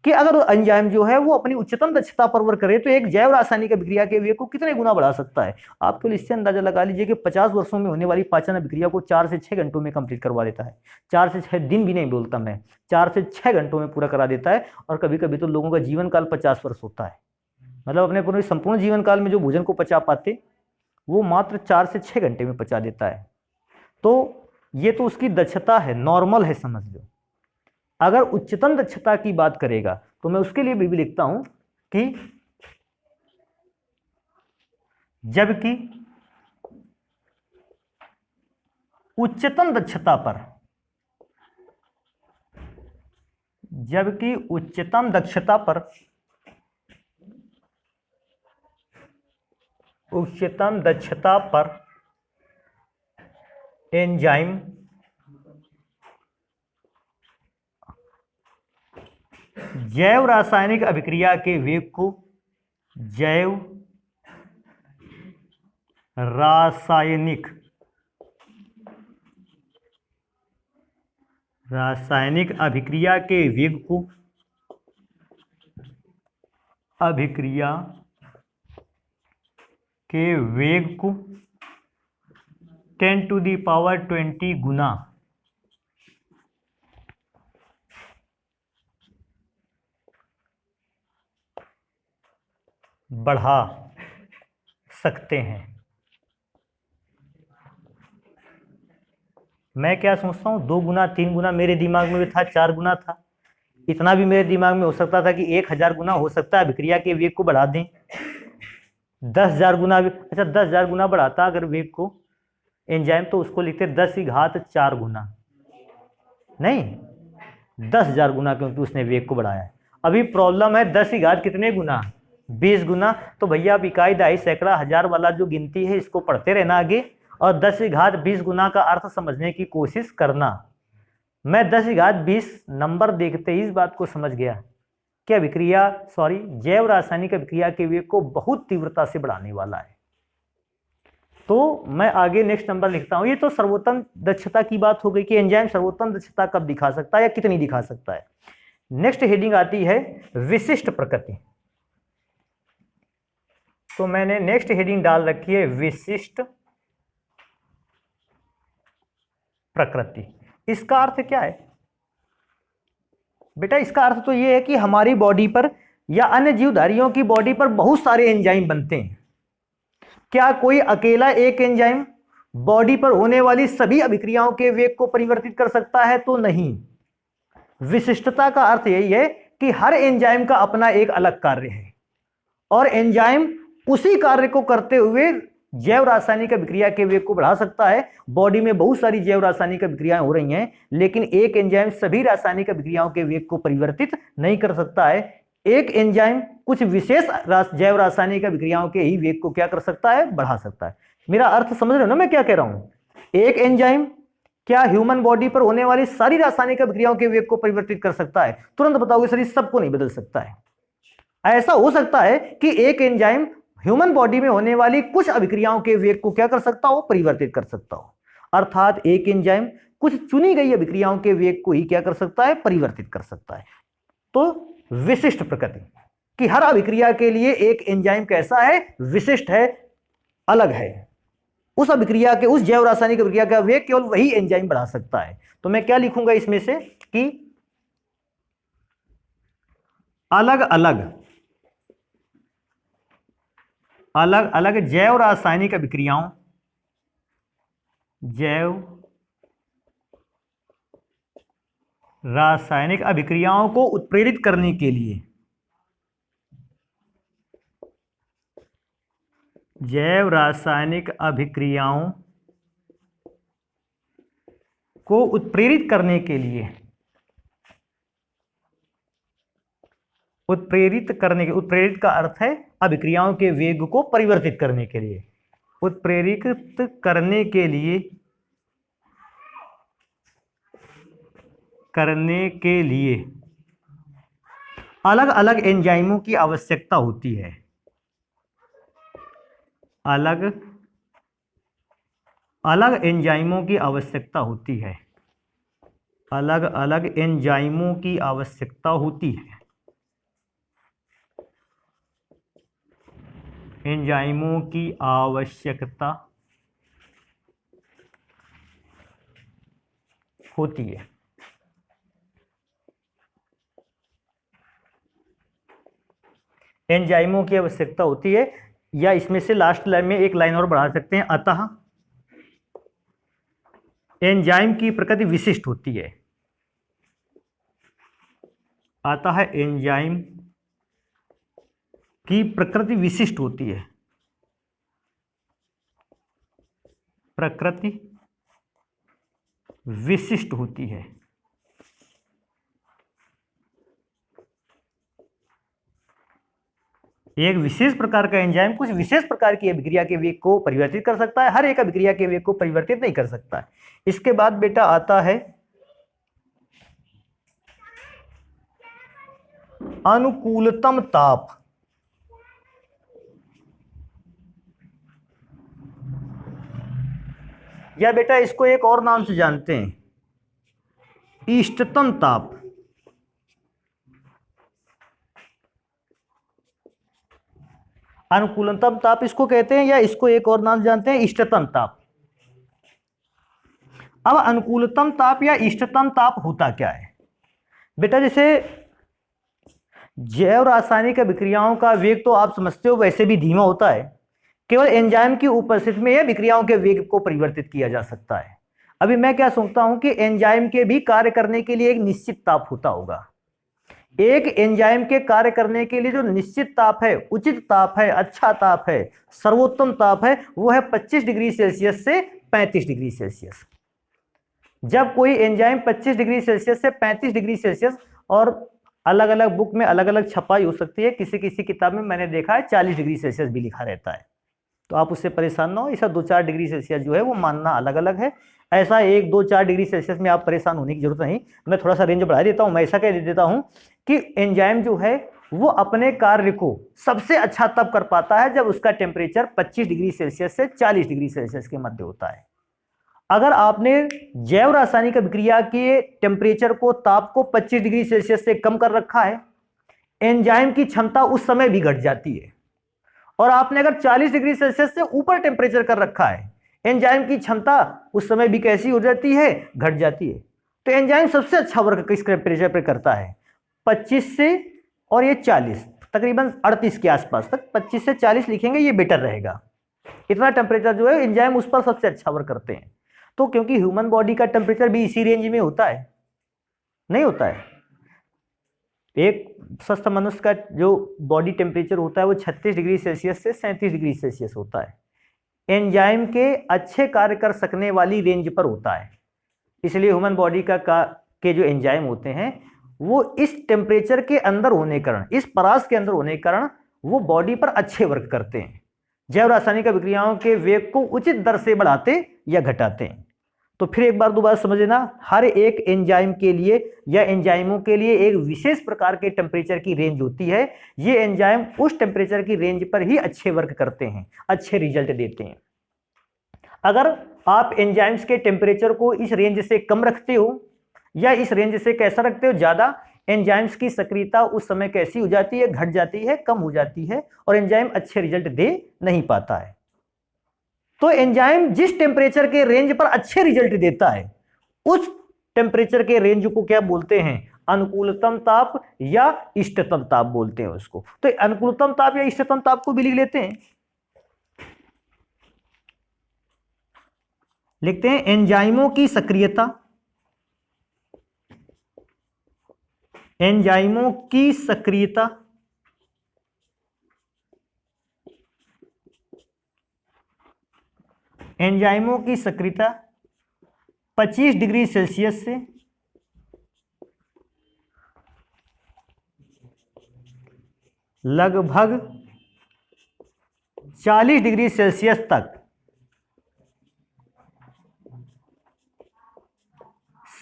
कि अगर एंजाइम जो है वो अपनी उच्चतम दक्षता पर वर्क करे तो एक जैव रासायनिक अभिक्रिया के वेग को कितने गुना बढ़ा सकता है। आप तो इससे अंदाजा लगा लीजिए कि 50 वर्षों में होने वाली पाचन अभिक्रिया को 4 से 6 घंटों में कंप्लीट करवा देता है। 4 से 6 दिन भी नहीं बोलता मैं, 4 से 6 घंटों में पूरा करा देता है। और कभी कभी तो लोगों का जीवन काल 50 वर्ष होता है, मतलब अपने पूरे संपूर्ण जीवन काल में जो भोजन को पचा पाते वो मात्र 4 से 6 घंटे में पचा देता है। तो ये तो उसकी दक्षता है, नॉर्मल है समझ लो। अगर उच्चतम दक्षता की बात करेगा तो मैं उसके लिए भी लिखता हूं कि जबकि उच्चतम दक्षता पर एंजाइम जैव रासायनिक अभिक्रिया के वेग को जैव रासायनिक अभिक्रिया के वेग को 10⁻20 गुना बढ़ा सकते हैं। मैं क्या सोचता हूँ, 2 गुना 3 गुना मेरे दिमाग में भी था, 4 गुना था, इतना भी मेरे दिमाग में हो सकता था कि 1000 गुना हो सकता है अभिक्रिया के वेग को बढ़ा दें। 10,000 गुना भी, अच्छा 10,000 गुना बढ़ाता अगर वेग को एंजाइम तो उसको लिखते 10⁻4 गुना, नहीं 10,000 गुना, क्योंकि उसने वेग को बढ़ाया है। अभी प्रॉब्लम है 10 कितने गुना, 20 गुना। तो भैया आप इकाई, दहाई, सैकड़ा, हजार वाला जो गिनती है इसको पढ़ते रहना आगे, और 10⁻20 गुना का अर्थ समझने की कोशिश करना। मैं 10⁻20 नंबर देखते ही इस बात को समझ गया कि अभिक्रिया जैव रासायनिक अभिक्रिया के वेग को बहुत तीव्रता से बढ़ाने वाला है। तो मैं आगे नेक्स्ट नंबर लिखता हूं। ये तो सर्वोत्तम दक्षता की बात हो गई कि एंजाइम सर्वोत्तम दक्षता कब दिखा सकता है या कितनी दिखा सकता है। नेक्स्ट हेडिंग आती है विशिष्ट प्रकृति। तो मैंने नेक्स्ट हेडिंग डाल रखी है विशिष्ट प्रकृति। इसका अर्थ क्या है बेटा? इसका अर्थ तो यह है कि हमारी बॉडी पर या अन्य जीवधारियों की बॉडी पर बहुत सारे एंजाइम बनते हैं। क्या कोई अकेला एक एंजाइम बॉडी पर होने वाली सभी अभिक्रियाओं के वेग को परिवर्तित कर सकता है? तो नहीं। विशिष्टता का अर्थ यही है कि हर एंजाइम का अपना एक अलग कार्य है और एंजाइम उसी कार्य को करते हुए जैव रासायनिक अभिक्रिया के वेग को बढ़ा सकता है। बॉडी में बहुत सारी जैव रासायनिक अभिक्रियाएं हो रही हैं, लेकिन एक एंजाइम सभी रासायनिक अभिक्रियाओं के वेग को परिवर्तित नहीं कर सकता है। एक एंजाइम कुछ विशेष जैव रासायनिक अभिक्रियाओं के ही वेग को क्या कर सकता है? बढ़ा सकता है। मेरा अर्थ समझ रहे हो ना मैं क्या कह रहा हूं? एक एंजाइम क्या ह्यूमन बॉडी पर होने वाली सारी रासायनिक अभिक्रियाओं के वेग को परिवर्तित कर सकता है? तुरंत बताओगे सर, सबको नहीं बदल सकता है। ऐसा हो सकता है कि एक एंजाइम ह्यूमन बॉडी में होने वाली कुछ अभिक्रियाओं के वेग को क्या कर सकता हो? परिवर्तित कर सकता हो। अर्थात एक एंजाइम कुछ चुनी गई अभिक्रियाओं के वेग को ही क्या कर सकता है? परिवर्तित कर सकता है। तो विशिष्ट प्रकृति कि हर अभिक्रिया के लिए एक एंजाइम कैसा है? विशिष्ट है, अलग है। उस अभिक्रिया के, उस जैव रासायनिक अभिक्रिया का वेग केवल वही एंजाइम बढ़ा सकता है। तो मैं क्या लिखूंगा इसमें से कि अलग अलग जैव रासायनिक अभिक्रियाओं रासायनिक अभिक्रियाओं को उत्प्रेरित करने के लिए, जैव रासायनिक अभिक्रियाओं को उत्प्रेरित करने के लिए, उत्प्रेरित का अर्थ है अभिक्रियाओं के वेग को परिवर्तित करने के लिए, उत्प्रेरित करने के लिए अलग अलग एंजाइमों की आवश्यकता होती है, अलग अलग एंजाइमों की आवश्यकता होती है, अलग अलग एंजाइमों की आवश्यकता होती है, एंजाइमों की आवश्यकता होती है। एंजाइमों की आवश्यकता होती है, या इसमें से लास्ट लाइन में एक लाइन और बढ़ा सकते हैं, अतः एंजाइम की प्रकृति विशिष्ट होती है, अतः एंजाइम की प्रकृति विशिष्ट होती है, प्रकृति विशिष्ट होती है। एक विशेष प्रकार का एंजाइम कुछ विशेष प्रकार की अभिक्रिया के वेग को परिवर्तित कर सकता है, हर एक अभिक्रिया के वेग को परिवर्तित नहीं कर सकता है। इसके बाद बेटा आता है अनुकूलतम ताप। या बेटा इसको एक और नाम से जानते हैं, इष्टतम ताप। अनुकूलतम ताप इसको कहते हैं, या इसको एक और नाम जानते हैं, इष्टतम ताप। अब अनुकूलतम ताप या इष्टतम ताप होता क्या है बेटा? जैसे जैव रासायनिक अभिक्रियाओं का वेग तो आप समझते हो वैसे भी धीमा होता है, केवल एंजाइम की उपस्थिति में यह अभिक्रियाओं के वेग को परिवर्तित किया जा सकता है। अभी मैं क्या सोचता हूं कि एंजाइम के भी कार्य करने के लिए एक निश्चित ताप होता होगा। एक एंजाइम के कार्य करने के लिए जो निश्चित ताप है, उचित ताप है, अच्छा ताप है, सर्वोत्तम ताप है, वो है 25 डिग्री सेल्सियस से 35 डिग्री सेल्सियस। जब कोई एंजाइम 25 डिग्री सेल्सियस से 35 डिग्री सेल्सियस, और अलग अलग बुक में अलग अलग छपाई हो सकती है, किसी किसी किताब में मैंने देखा है 40 डिग्री सेल्सियस भी लिखा रहता है, तो आप उससे परेशान ना हो। ऐसा 2-4 डिग्री सेल्सियस जो है वो मानना अलग अलग है। ऐसा 1-2-4 डिग्री सेल्सियस में आप परेशान होने की जरूरत नहीं। मैं थोड़ा सा रेंज बढ़ा देता हूँ। मैं ऐसा कह देता हूँ कि एंजाइम जो है वो अपने कार्य को सबसे अच्छा तब कर पाता है जब उसका टेम्परेचर 25 डिग्री सेल्सियस से 40 डिग्री सेल्सियस के मध्य होता है। अगर आपने जैव रासायनिक अभिक्रिया के टेम्परेचर को, ताप को 25 डिग्री सेल्सियस से कम कर रखा है, एंजाइम की क्षमता उस समय भी घट जाती है। और आपने अगर 40 डिग्री सेल्सियस से ऊपर टेम्परेचर कर रखा है, एंजाइम की क्षमता उस समय भी कैसी हो जाती है? घट जाती है। तो एंजाइम सबसे अच्छा वर्क किस टेम्परेचर पर करता है? 25 से, और ये 40, तकरीबन 38 के आसपास तक, 25 से 40 लिखेंगे ये बेटर रहेगा। इतना टेम्परेचर जो है एंजाइम उस पर सबसे अच्छा वर्क करते हैं। तो क्योंकि ह्यूमन बॉडी का टेम्परेचर भी इसी रेंज में होता है, नहीं होता है? एक स्वस्थ मनुष्य का जो बॉडी टेम्परेचर होता है वो 36 डिग्री सेल्सियस से 37 डिग्री सेल्सियस होता है। एंजाइम के अच्छे कार्य कर सकने वाली रेंज पर होता है। इसलिए ह्यूमन बॉडी के जो एंजाइम होते हैं वो इस टेम्परेचर के अंदर होने कारण, इस परास के अंदर होने कारण वो बॉडी पर अच्छे वर्क करते हैं। जैव रासायनिक अभिक्रियाओं के वेग को उचित दर से बढ़ाते या घटाते हैं। तो फिर एक बार दोबारा समझ लेना, हर एक एंजाइम के लिए या एंजाइमों के लिए एक विशेष प्रकार के टेम्परेचर की रेंज होती है। ये एंजाइम उस टेम्परेचर की रेंज पर ही अच्छे वर्क करते हैं, अच्छे रिजल्ट देते हैं। अगर आप एंजाइम्स के टेम्परेचर को इस रेंज से कम रखते हो या इस रेंज से कैसा रखते हो, ज्यादा, एंजाइम्स की सक्रियता उस समय कैसी हो जाती है? घट जाती है, कम हो जाती है, और एंजाइम अच्छे रिजल्ट दे नहीं पाता है। तो एंजाइम जिस टेम्परेचर के रेंज पर अच्छे रिजल्ट देता है उस टेम्परेचर के रेंज को क्या बोलते हैं? अनुकूलतम ताप या इष्टतम ताप बोलते हैं उसको। तो अनुकूलतम ताप या इष्टतम ताप को भी लिख लेते हैं। लिखते हैं एंजाइमों की सक्रियता, एंजाइमों की सक्रियता एंजाइमों की सक्रियता 25 डिग्री सेल्सियस से लगभग 40 डिग्री सेल्सियस तक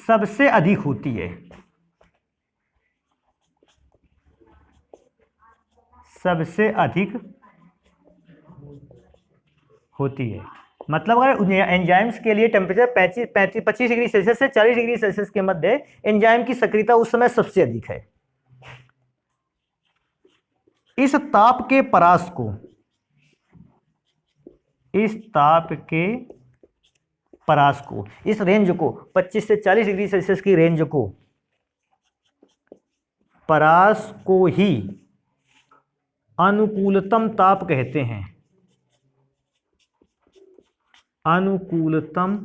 सबसे अधिक होती है। सबसे अधिक होती है मतलब अगर एंजाइम्स के लिए टेम्परेचर 25 डिग्री सेल्सियस से 40 डिग्री सेल्सियस के मध्य एंजाइम की सक्रियता उस समय सबसे अधिक है। इस ताप के परास को इस रेंज को 25 से 40 डिग्री सेल्सियस की रेंज को परास को ही अनुकूलतम ताप कहते हैं। अनुकूलतम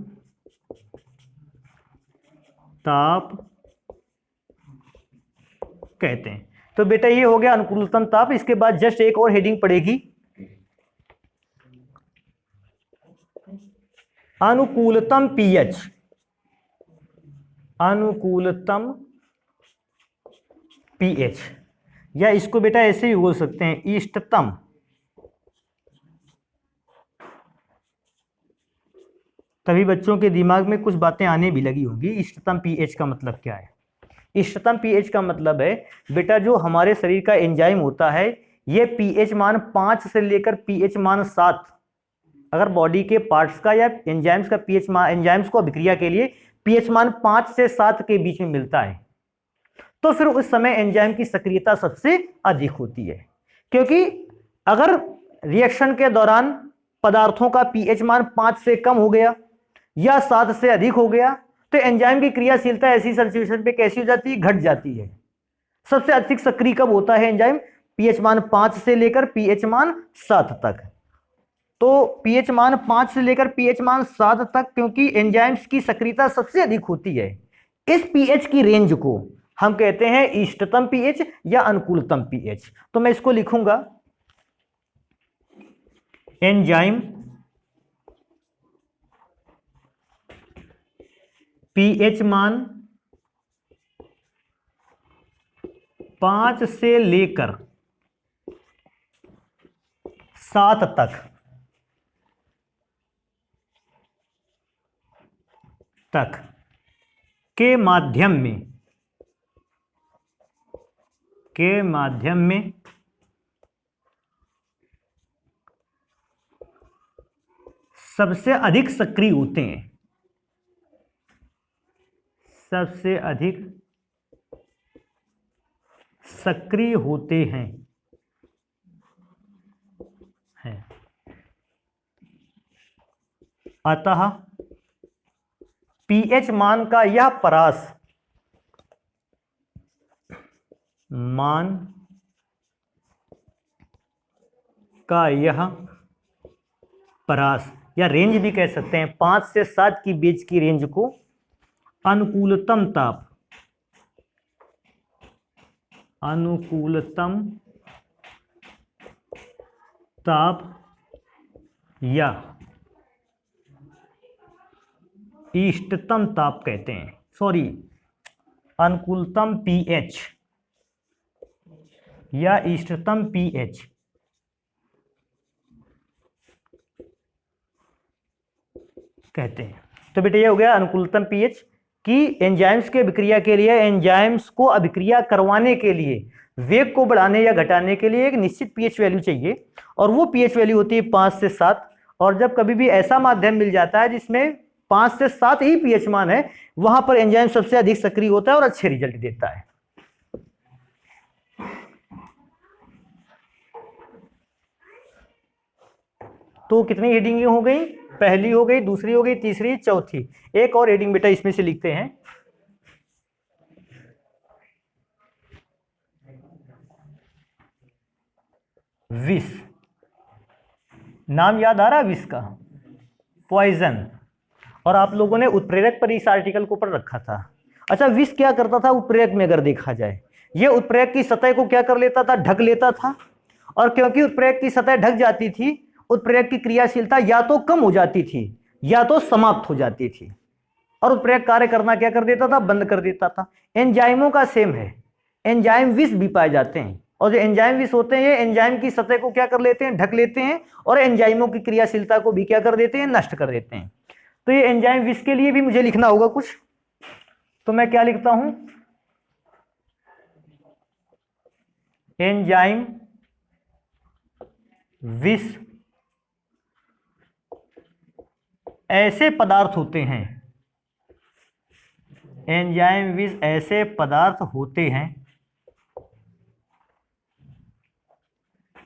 ताप कहते हैं। तो बेटा ये हो गया अनुकूलतम ताप। इसके बाद जस्ट एक और हेडिंग पड़ेगी, अनुकूलतम पीएच। अनुकूलतम पीएच, या इसको बेटा ऐसे भी बोल सकते हैं इष्टतम। तभी बच्चों के दिमाग में कुछ बातें आने भी लगी होंगी। इष्टतम पीएच का मतलब क्या है? इष्टतम पीएच का मतलब है बेटा जो हमारे शरीर का एंजाइम होता है ये पीएच मान 5 से लेकर पीएच मान 7, अगर बॉडी के पार्ट्स का या एंजाइम्स का पीएच मान, एंजाइम्स को अभिक्रिया के लिए पीएच मान 5 से 7 के बीच में मिलता है, तो फिर उस समय एंजाइम की सक्रियता सबसे अधिक होती है। क्योंकि अगर रिएक्शन के दौरान पदार्थों का पीएच मान 5 से कम हो गया या 7 से अधिक हो गया तो एंजाइम की क्रियाशीलता ऐसी सिचुएशन पे कैसी हो जाती है? घट जाती है। सबसे अधिक सक्रिय कब होता है एंजाइम? पीएच मान 5 से लेकर पीएच मान 7 तक। तो पीएच मान 5 से लेकर पीएच मान 7 तक क्योंकि एंजाइम्स की सक्रियता सबसे अधिक होती है, इस पीएच की रेंज को हम कहते हैं इष्टतम पीएच या अनुकूलतम पीएच। तो मैं इसको लिखूंगा एंजाइम पीएच मान 5 से लेकर 7 तक के माध्यम में सबसे अधिक सक्रिय होते हैं। सबसे अधिक सक्रिय होते हैं अतः पीएच मान का यह परास या रेंज भी कह सकते हैं 5 से 7 की बीच की रेंज को अनुकूलतम ताप या इष्टतम ताप कहते हैं। सॉरी, अनुकूलतम पीएच या इष्टतम पीएच कहते हैं। तो बेटा ये हो गया अनुकूलतम पीएच कि एंजाइम्स के अभिक्रिया के लिए, एंजाइम्स को अभिक्रिया करवाने के लिए, वेग को बढ़ाने या घटाने के लिए एक निश्चित पीएच वैल्यू चाहिए और वो पीएच वैल्यू होती है 5 से 7। और जब कभी भी ऐसा माध्यम मिल जाता है जिसमें 5 से 7 ही पीएच मान है, वहां पर एंजाइम सबसे अधिक सक्रिय होता है और अच्छे रिजल्ट देता है। तो कितनी हेडिंग हो गई? पहली हो गई, दूसरी हो गई, तीसरी, चौथी। एक और हेडिंग बेटा इसमें से लिखते हैं, विष। नाम याद आ रहा है विष का? पॉइजन। और आप लोगों ने उत्प्रेरक पर इस आर्टिकल को पढ़ रखा था। अच्छा, विष क्या करता था उत्प्रेरक में? अगर देखा जाए, ये उत्प्रेरक की सतह को क्या कर लेता था, ढक लेता था। और क्योंकि उत्प्रेरक की सतह ढक जाती थी, उत्प्रेरक की क्रियाशीलता या तो कम हो जाती थी या तो समाप्त हो जाती थी, और उत्प्रेरक कार्य करना क्या कर देता था, बंद कर देता था। एंजाइमों का सेम है, एंजाइम विष भी पाए जाते हैं, और जो एंजाइम विष होते हैं ये एंजाइम की सतह को क्या कर लेते हैं, ढक लेते हैं, और एंजाइमों की क्रियाशीलता को भी क्या कर देते हैं, नष्ट कर देते हैं। तो ये एंजाइम विष के लिए भी मुझे लिखना होगा कुछ, तो मैं क्या लिखता हूं, एंजाइम विष ऐसे पदार्थ होते हैं, एंजाइम विष ऐसे पदार्थ होते हैं,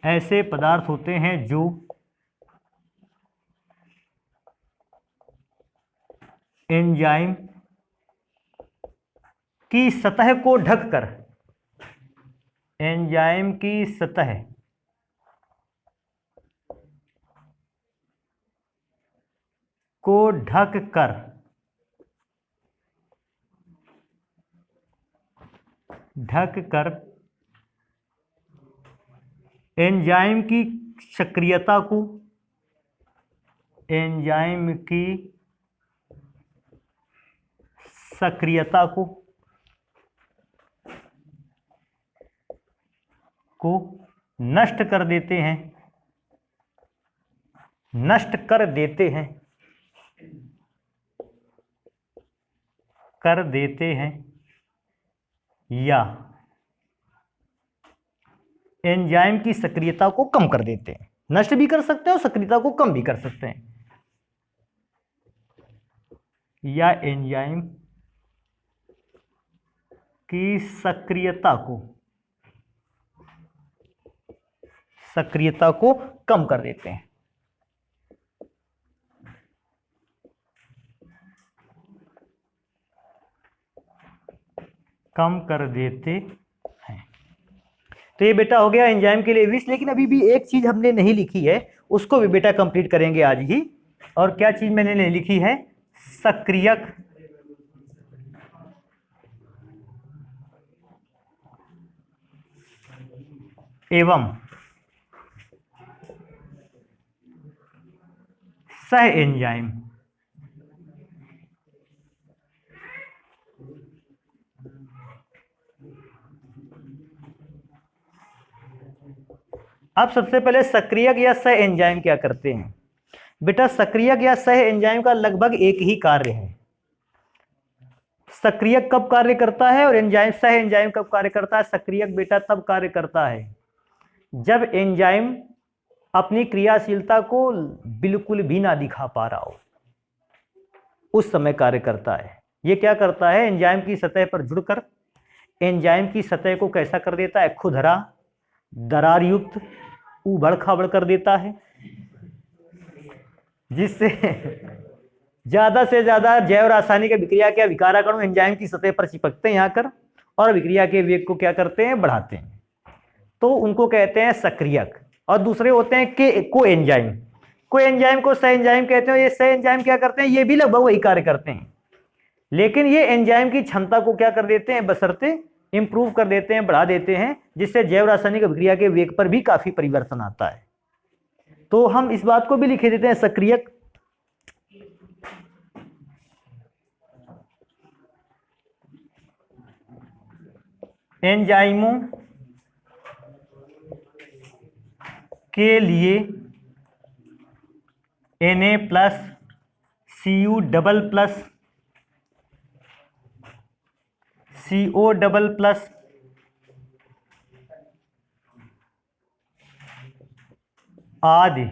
ऐसे पदार्थ होते हैं जो एंजाइम की सतह को ढककर, एंजाइम की सतह को ढककर एंजाइम की सक्रियता को, एंजाइम की सक्रियता को नष्ट कर देते हैं, नष्ट कर देते हैं, कर देते हैं, या एंजाइम की सक्रियता को कम कर देते हैं। नष्ट भी कर सकते हैं और सक्रियता को कम भी कर सकते हैं, या एंजाइम की सक्रियता को कम कर देते हैं। कम कर देते हैं। तो ये बेटा हो गया एंजाइम के लिए विष। लेकिन अभी भी एक चीज हमने नहीं लिखी है, उसको भी बेटा कंप्लीट करेंगे आज ही। और क्या चीज मैंने नहीं लिखी है, सक्रियक एवं सह एंजाइम। अब सबसे पहले सक्रियक या सह एंजाइम क्या करते हैं बेटा। सक्रियक या सह एंजाइम का लगभग एक ही कार्य है। सक्रियक कब कार्य करता है और एंजाइम सह एंजाइम कब कार्य करता है। सक्रियक बेटा तब कार्य करता है जब एंजाइम अपनी क्रियाशीलता को बिल्कुल भी ना दिखा पा रहा हो, उस समय कार्य करता है। ये क्या करता है, एंजाइम की सतह पर जुड़कर एंजाइम की सतह को कैसा कर देता है, खुरदरा, दरार युक्त, उबड़ खाबड़ कर देता है, जिससे ज्यादा से ज्यादा जैव रासायनिक विक्रिया के विकारक अणु एंजाइम की सतह पर चिपकते हैं आकर और विक्रिया के वेग को क्या करते हैं, बढ़ाते हैं। तो उनको कहते हैं सक्रियक। और दूसरे होते हैं को एंजाइम। को एंजाइम को सह एंजाइम कहते हैं। ये सह एंजाइम क्या करते हैं, ये भी लगभग वही कार्य करते हैं, लेकिन ये एंजाइम की क्षमता को क्या कर देते हैं, बशर्ते इंप्रूव कर देते हैं, बढ़ा देते हैं, जिससे जैव रासायनिक अभिक्रिया के वेग पर भी काफी परिवर्तन आता है। तो हम इस बात को भी लिखे देते हैं सक्रियक। एंजाइमों के लिए Na plus Cu double plus CO double plus आदि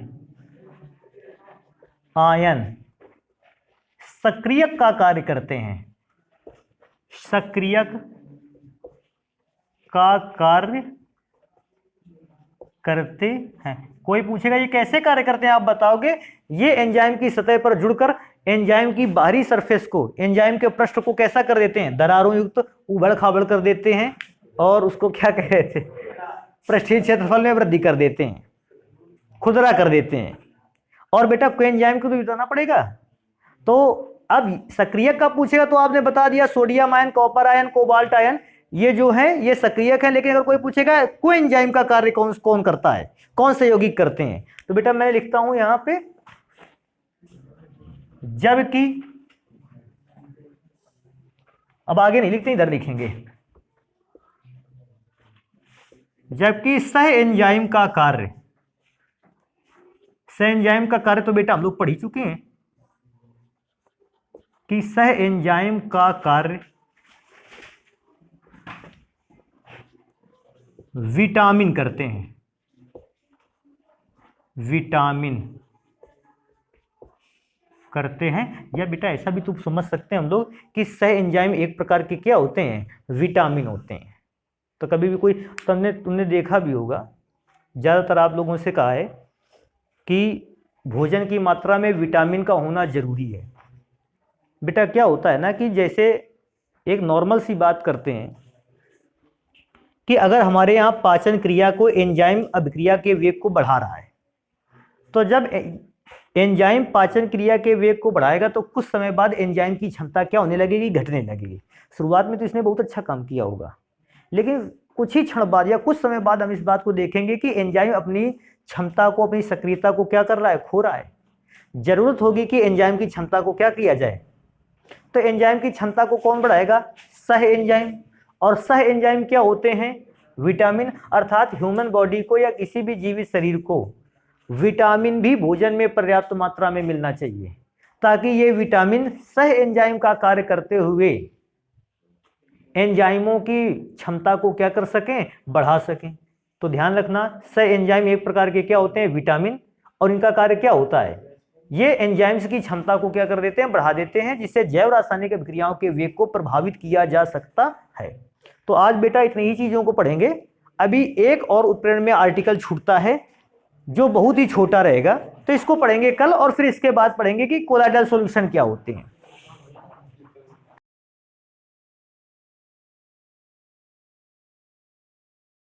आयन सक्रियक का कार्य करते हैं। सक्रियक का कार्य करते हैं। कोई पूछेगा ये कैसे कार्य करते हैं, आप बताओगे। ये एंजाइम की सतह पर जुड़कर एंजाइम की बाहरी सरफेस को, एंजाइम के पृष्ठ को कैसा कर देते हैं, दरारों युक्त उबड़ खाबड़ कर देते हैं, और उसको क्या कहते हैं, पृष्ठीय क्षेत्रफल में वृद्धि कर देते हैं, खुरदरा कर देते हैं। और बेटा कोएंजाइम को तो बताना पड़ेगा। तो अब सक्रियक का पूछेगा तो आपने बता दिया sodium ion, copper ion, cobalt ion. ये जो है ये सक्रियक है, लेकिन अगर कोई पूछेगा कोएंजाइम का कार्य कौन कौन करता है, कौन से यौगिक करते हैं, तो बेटा मैं लिखता हूं यहां पे जबकि, अब आगे नहीं लिखते, इधर लिखेंगे जबकि सह एंजाइम का कार्य, सह एंजाइम का कार्य तो बेटा हम लोग पढ़ ही चुके हैं कि सह एंजाइम का कार्य विटामिन करते हैं, विटामिन करते हैं। या बेटा ऐसा भी तो समझ सकते हैं हम लोग कि सह एंजाइम एक प्रकार के क्या होते हैं, विटामिन होते हैं। तो कभी भी कोई तुमने देखा भी होगा, ज़्यादातर आप लोगों से कहा है कि भोजन की मात्रा में विटामिन का होना जरूरी है। बेटा क्या होता है ना कि जैसे एक नॉर्मल सी बात करते हैं कि अगर हमारे यहाँ पाचन क्रिया को एंजाइम अभिक्रिया के वेग को बढ़ा रहा है, तो जब एंजाइम पाचन क्रिया के वेग को बढ़ाएगा तो कुछ समय बाद एंजाइम की क्षमता क्या होने लगेगी, घटने लगेगी। शुरुआत में तो इसने बहुत अच्छा काम किया होगा, लेकिन कुछ ही क्षण बाद या कुछ समय बाद हम इस बात को देखेंगे कि एंजाइम अपनी क्षमता को, अपनी सक्रियता को क्या कर रहा है, खो रहा है। जरूरत होगी कि एंजाइम की क्षमता को क्या किया जाए, तो एंजाइम की क्षमता को कौन बढ़ाएगा, सह एंजाइम। और सह एंजाइम क्या होते हैं, विटामिन। अर्थात ह्यूमन बॉडी को या किसी भी जीवित शरीर को विटामिन भी भोजन में पर्याप्त मात्रा में मिलना चाहिए, ताकि ये विटामिन सह एंजाइम का कार्य करते हुए एंजाइमों की क्षमता को क्या कर सकें, बढ़ा सकें। तो ध्यान रखना, सह एंजाइम एक प्रकार के क्या होते हैं, विटामिन, और इनका कार्य क्या होता है, ये एंजाइम्स की क्षमता को क्या कर देते हैं, बढ़ा देते हैं, जिससे जैव रासायनिक अभिक्रियाओं के वेग को प्रभावित किया जा सकता है। तो आज बेटा इतनी ही चीजों को पढ़ेंगे। अभी एक और उत्प्रेरण में आर्टिकल छूटता है जो बहुत ही छोटा रहेगा, तो इसको पढ़ेंगे कल, और फिर इसके बाद पढ़ेंगे कि कोलाइडल सॉल्यूशन क्या होते हैं।